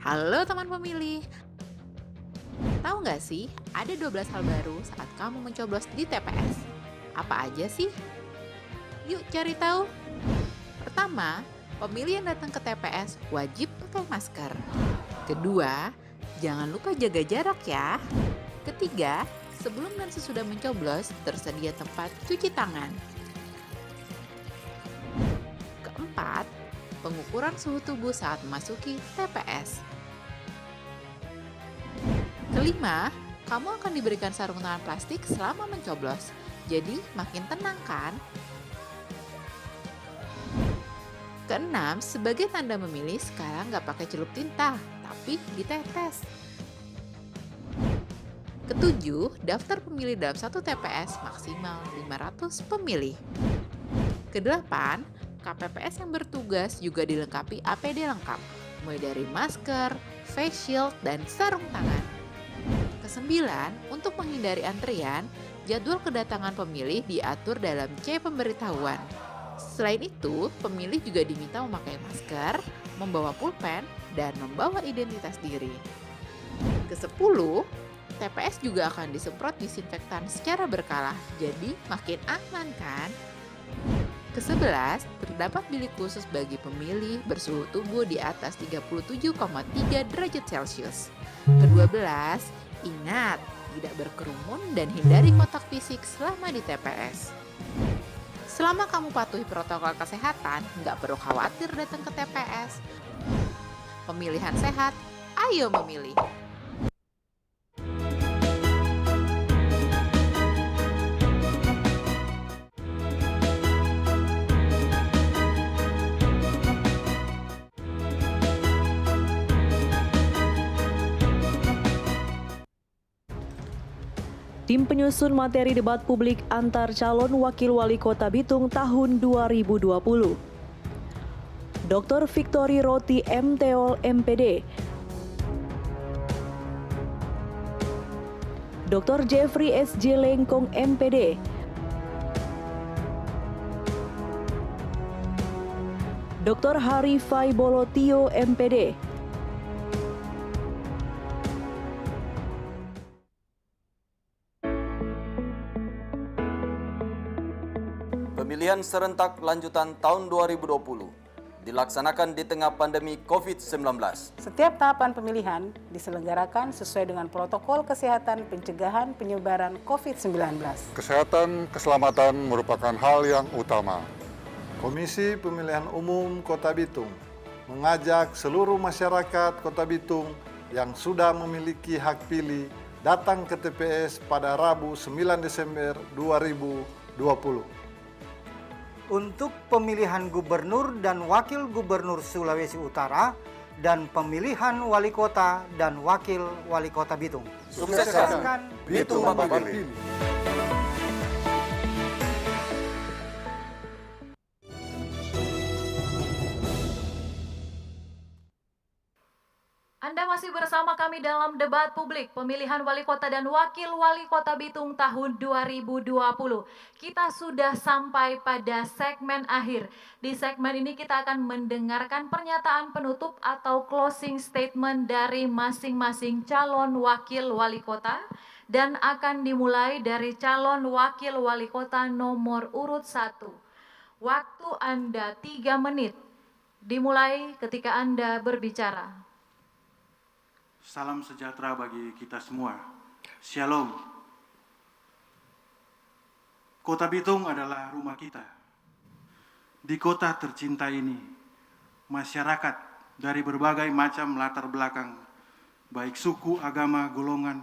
Halo teman pemilih. Tahu nggak sih, ada 12 hal baru saat kamu mencoblos di TPS. Apa aja sih? Yuk cari tahu. Pertama, pemilih yang datang ke TPS wajib pakai masker. Kedua, jangan lupa jaga jarak ya. Ketiga, sebelum dan sesudah mencoblos tersedia tempat cuci tangan. Keempat, pengukuran suhu tubuh saat memasuki TPS. Kelima, kamu akan diberikan sarung tangan plastik selama mencoblos. Jadi makin tenang kan? Keenam, sebagai tanda memilih sekarang nggak pakai celup tinta, tapi ditetes. Ketujuh, daftar pemilih dalam satu TPS maksimal 500 pemilih. Kedelapan, KPPS yang bertugas juga dilengkapi APD lengkap, mulai dari masker, face shield, dan sarung tangan. Kesembilan, untuk menghindari antrian, jadwal kedatangan pemilih diatur dalam C pemberitahuan. Selain itu, pemilih juga diminta memakai masker, membawa pulpen, dan membawa identitas diri. Kesepuluh, TPS juga akan disemprot disinfektan secara berkala, jadi makin aman kan? Ke-11, terdapat bilik khusus bagi pemilih bersuhu tubuh di atas 37,3 derajat Celcius. Ke-12, ingat, tidak berkerumun dan hindari kontak fisik selama di TPS. Selama kamu patuhi protokol kesehatan, nggak perlu khawatir datang ke TPS. Pemilihan sehat, ayo memilih. Tim penyusun materi debat publik antar calon wakil wali kota Bitung tahun 2020. Dr. Victory Roti MTOL MPD, Dr. Jeffrey SJ Lengkong MPD, Dr. Hari Fai Bolotio MPD, Pemilihan serentak lanjutan tahun 2020 dilaksanakan di tengah pandemi COVID-19. Setiap tahapan pemilihan diselenggarakan sesuai dengan protokol kesehatan pencegahan penyebaran COVID-19. Kesehatan keselamatan merupakan hal yang utama. Komisi Pemilihan Umum Kota Bitung mengajak seluruh masyarakat Kota Bitung yang sudah memiliki hak pilih datang ke TPS pada Rabu 9 Desember 2020. untuk pemilihan gubernur dan wakil gubernur Sulawesi Utara dan pemilihan wali kota dan wakil wali kota Bitung. Sukseskan Bitung Mapili. Anda masih bersama kami dalam debat publik pemilihan wali kota dan wakil wali kota Bitung tahun 2020. Kita sudah sampai pada segmen akhir. Di segmen ini kita akan mendengarkan pernyataan penutup atau closing statement dari masing-masing calon wakil wali kota dan akan dimulai dari calon wakil wali kota nomor urut 1. Waktu Anda 3 menit. Dimulai ketika Anda berbicara. Salam sejahtera bagi kita semua. Shalom. Kota Bitung adalah rumah kita. Di kota tercinta ini, masyarakat dari berbagai macam latar belakang, baik suku, agama, golongan,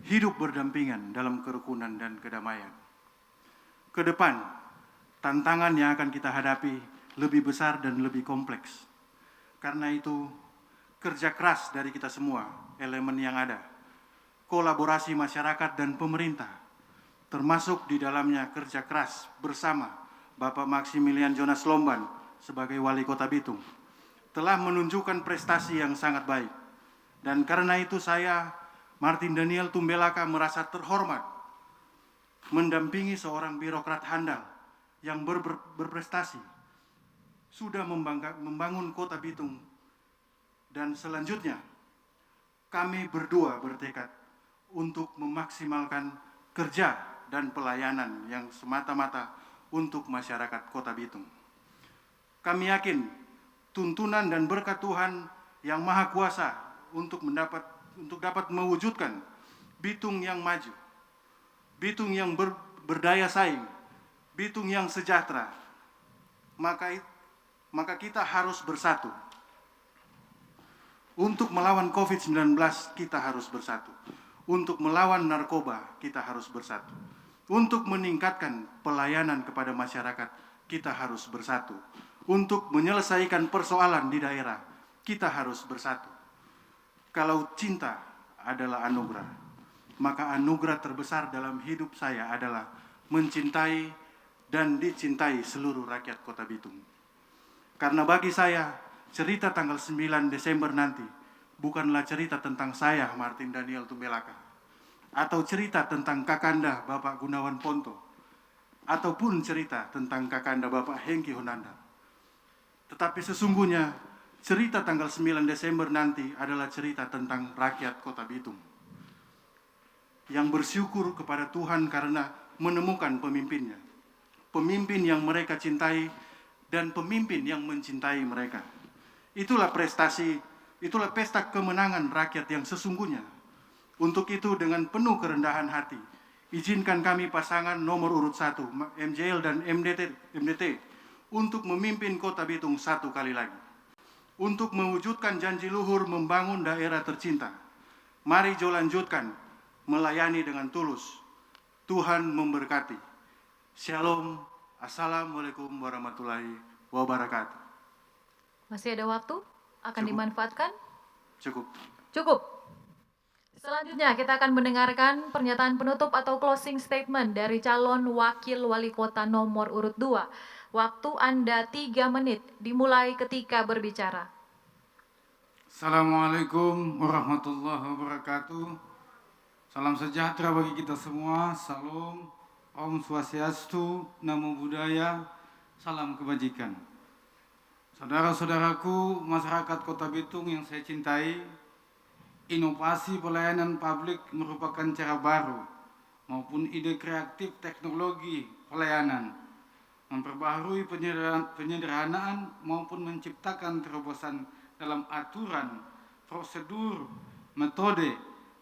hidup berdampingan dalam kerukunan dan kedamaian. Ke depan, tantangan yang akan kita hadapi lebih besar dan lebih kompleks. Karena itu, kerja keras dari kita semua, elemen yang ada, kolaborasi masyarakat dan pemerintah, termasuk di dalamnya kerja keras bersama Bapak Maximilian Jonas Lomban sebagai Wali Kota Bitung, telah menunjukkan prestasi yang sangat baik. Dan karena itu saya, Martin Daniel Tumbelaka, merasa terhormat mendampingi seorang birokrat handal yang berprestasi, sudah membangun Kota Bitung. Dan selanjutnya, kami berdua bertekad untuk memaksimalkan kerja dan pelayanan yang semata-mata untuk masyarakat Kota Bitung. Kami yakin tuntunan dan berkat Tuhan yang Maha Kuasa untuk dapat mewujudkan Bitung yang maju, Bitung yang berdaya saing, Bitung yang sejahtera, maka kita harus bersatu. Untuk melawan COVID-19 kita harus bersatu. Untuk melawan narkoba kita harus bersatu. Untuk meningkatkan pelayanan kepada masyarakat kita harus bersatu. Untuk menyelesaikan persoalan di daerah kita harus bersatu. Kalau cinta adalah anugerah, maka anugerah terbesar dalam hidup saya adalah mencintai dan dicintai seluruh rakyat Kota Bitung. Karena bagi saya, cerita tanggal 9 Desember nanti bukanlah cerita tentang saya, Martin Daniel Tumbelaka, atau cerita tentang Kakanda Bapak Gunawan Ponto, ataupun cerita tentang Kakanda Bapak Hengki Honanda. Tetapi sesungguhnya cerita tanggal 9 Desember nanti adalah cerita tentang rakyat Kota Bitung yang bersyukur kepada Tuhan karena menemukan pemimpinnya, pemimpin yang mereka cintai dan pemimpin yang mencintai mereka. Itulah prestasi, itulah pesta kemenangan rakyat yang sesungguhnya. Untuk itu dengan penuh kerendahan hati, izinkan kami pasangan nomor urut 1, MJL dan MDT, untuk memimpin Kota Bitung satu kali lagi. Untuk mewujudkan janji luhur membangun daerah tercinta. Mari jo lanjutkan, melayani dengan tulus. Tuhan memberkati. Shalom, Assalamualaikum warahmatullahi wabarakatuh. Masih ada waktu? Akan Cukup. dimanfaatkan? Cukup. Selanjutnya kita akan mendengarkan pernyataan penutup atau closing statement dari calon wakil wali kota nomor urut 2. Waktu Anda 3 menit, dimulai ketika berbicara. Assalamualaikum warahmatullahi wabarakatuh. Salam sejahtera bagi kita semua. Salam, Om Swastiastu, Namo Buddhaya, salam kebajikan. Saudara-saudaraku, masyarakat Kota Bitung yang saya cintai, inovasi pelayanan publik merupakan cara baru maupun ide kreatif teknologi pelayanan, memperbaharui penyederhanaan maupun menciptakan terobosan dalam aturan, prosedur, metode,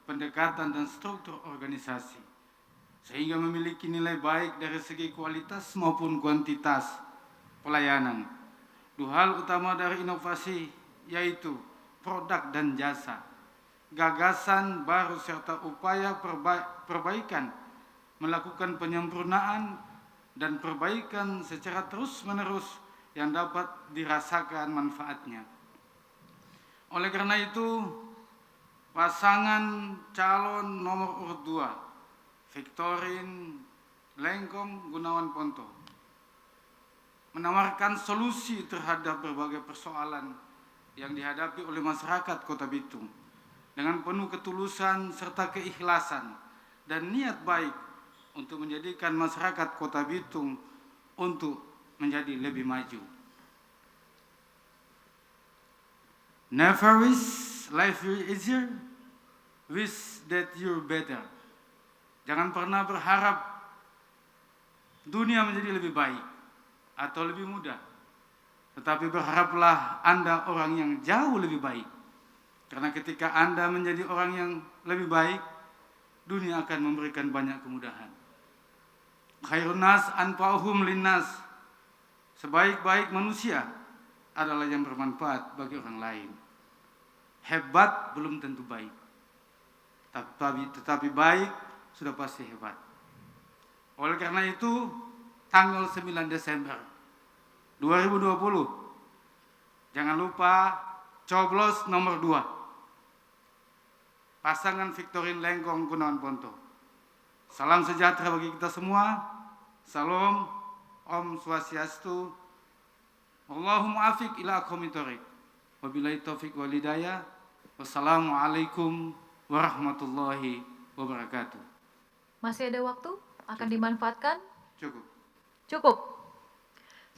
pendekatan dan struktur organisasi, sehingga memiliki nilai baik dari segi kualitas maupun kuantitas pelayanan. Dua hal utama dari inovasi yaitu produk dan jasa, gagasan baru serta upaya perbaikan, melakukan penyempurnaan dan perbaikan secara terus-menerus yang dapat dirasakan manfaatnya. Oleh karena itu, pasangan calon nomor urut 2, Victorin Lengkong Gunawan Ponto, menawarkan solusi terhadap berbagai persoalan yang dihadapi oleh masyarakat Kota Bitung dengan penuh ketulusan serta keikhlasan dan niat baik untuk menjadikan masyarakat Kota Bitung untuk menjadi lebih maju. Never wish life will easier, wish that you're better. Jangan pernah berharap dunia menjadi lebih baik atau lebih mudah, tetapi berharaplah Anda orang yang jauh lebih baik. Karena ketika Anda menjadi orang yang lebih baik, dunia akan memberikan banyak kemudahan. Khairun nas anfa'uhum linnas. Sebaik-baik manusia adalah yang bermanfaat bagi orang lain. Hebat belum tentu baik, tetapi baik sudah pasti hebat. Oleh karena itu, tanggal 9 Desember 2020, jangan lupa coblos nomor 2, pasangan Victorin Lengkong Gunawan Ponto. Salam sejahtera bagi kita semua. Salam, Om Swastiastu, Allahumma afiq ila aqwamit thoriq. Wabillahi taufiq wal hidayah. Wassalamualaikum warahmatullahi wabarakatuh. Masih ada waktu? Akan dimanfaatkan? Cukup.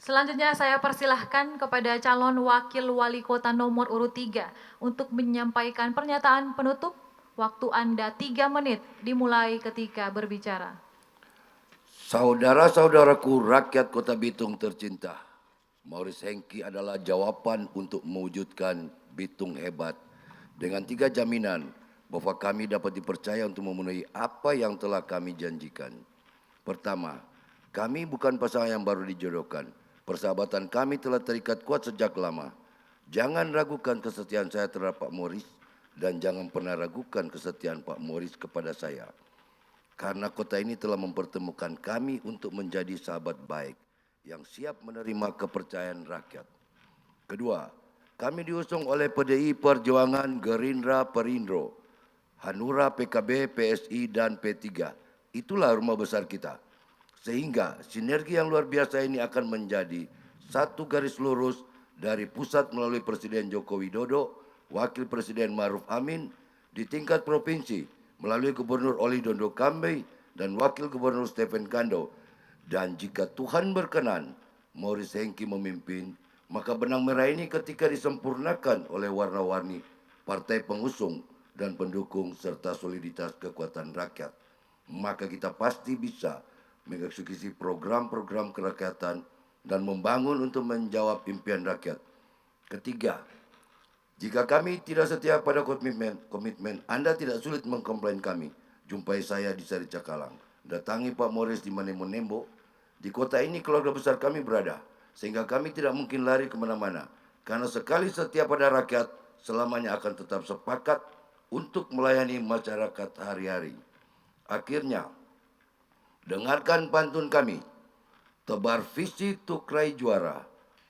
Selanjutnya saya persilahkan kepada calon wakil wali kota nomor urut 3 untuk menyampaikan pernyataan penutup. Waktu Anda 3 menit dimulai ketika berbicara. Saudara-saudaraku rakyat Kota Bitung tercinta, Maurice Hengki adalah jawaban untuk mewujudkan Bitung hebat dengan 3 jaminan bahwa kami dapat dipercaya untuk memenuhi apa yang telah kami janjikan. Pertama, kami bukan pasangan yang baru dijodohkan. Persahabatan kami telah terikat kuat sejak lama. Jangan ragukan kesetiaan saya terhadap Pak Maurice dan jangan pernah ragukan kesetiaan Pak Maurice kepada saya. Karena kota ini telah mempertemukan kami untuk menjadi sahabat baik yang siap menerima kepercayaan rakyat. Kedua, kami diusung oleh PDI Perjuangan, Gerindra, Perindro, Hanura, PKB, PSI, dan P3. Itulah rumah besar kita. Sehingga sinergi yang luar biasa ini akan menjadi satu garis lurus dari pusat melalui Presiden Joko Widodo, Wakil Presiden Ma'ruf Amin, di tingkat provinsi melalui Gubernur Oli Dondo Kambe dan Wakil Gubernur Stephen Kando. Dan jika Tuhan berkenan, Maurice Hengki memimpin, maka benang merah ini ketika disempurnakan oleh warna-warni partai pengusung dan pendukung serta soliditas kekuatan rakyat, maka kita pasti bisa mengeksekusi program-program kerakyatan dan membangun untuk menjawab impian rakyat. Ketiga, jika kami tidak setia pada komitmen, Anda tidak sulit mengkomplain kami. Jumpai saya di Sari Cakalang. Datangi Pak Maurice di Manembo. Di kota ini keluarga besar kami berada, sehingga kami tidak mungkin lari kemana-mana. Karena sekali setia pada rakyat, selamanya akan tetap sepakat untuk melayani masyarakat hari-hari. Akhirnya, dengarkan pantun kami. Tebar visi untuk raih juara,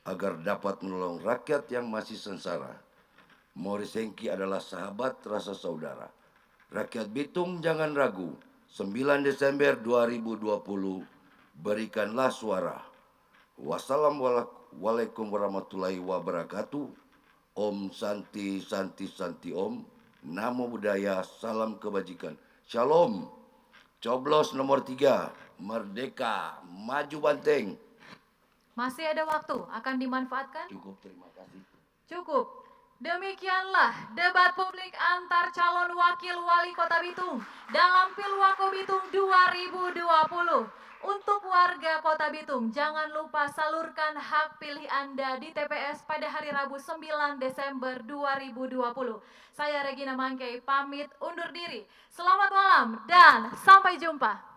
agar dapat menolong rakyat yang masih sengsara. Maurice Hengki adalah sahabat rasa saudara. Rakyat Bitung jangan ragu. 9 Desember 2020, berikanlah suara. Wassalamualaikum warahmatullahi wabarakatuh. Om Santi Santi Santi Om. Namo Buddhaya, salam kebajikan. Shalom. Coblos nomor 3, Merdeka, maju banteng. Masih ada waktu, akan dimanfaatkan? Cukup, terima kasih. Cukup. Demikianlah debat publik antar calon wakil wali kota Bitung dalam Pilwako Bitung 2020. Untuk warga kota Bitung, jangan lupa salurkan hak pilih Anda di TPS pada hari Rabu 9 Desember 2020. Saya Regina Mangkei pamit undur diri. Selamat malam dan sampai jumpa.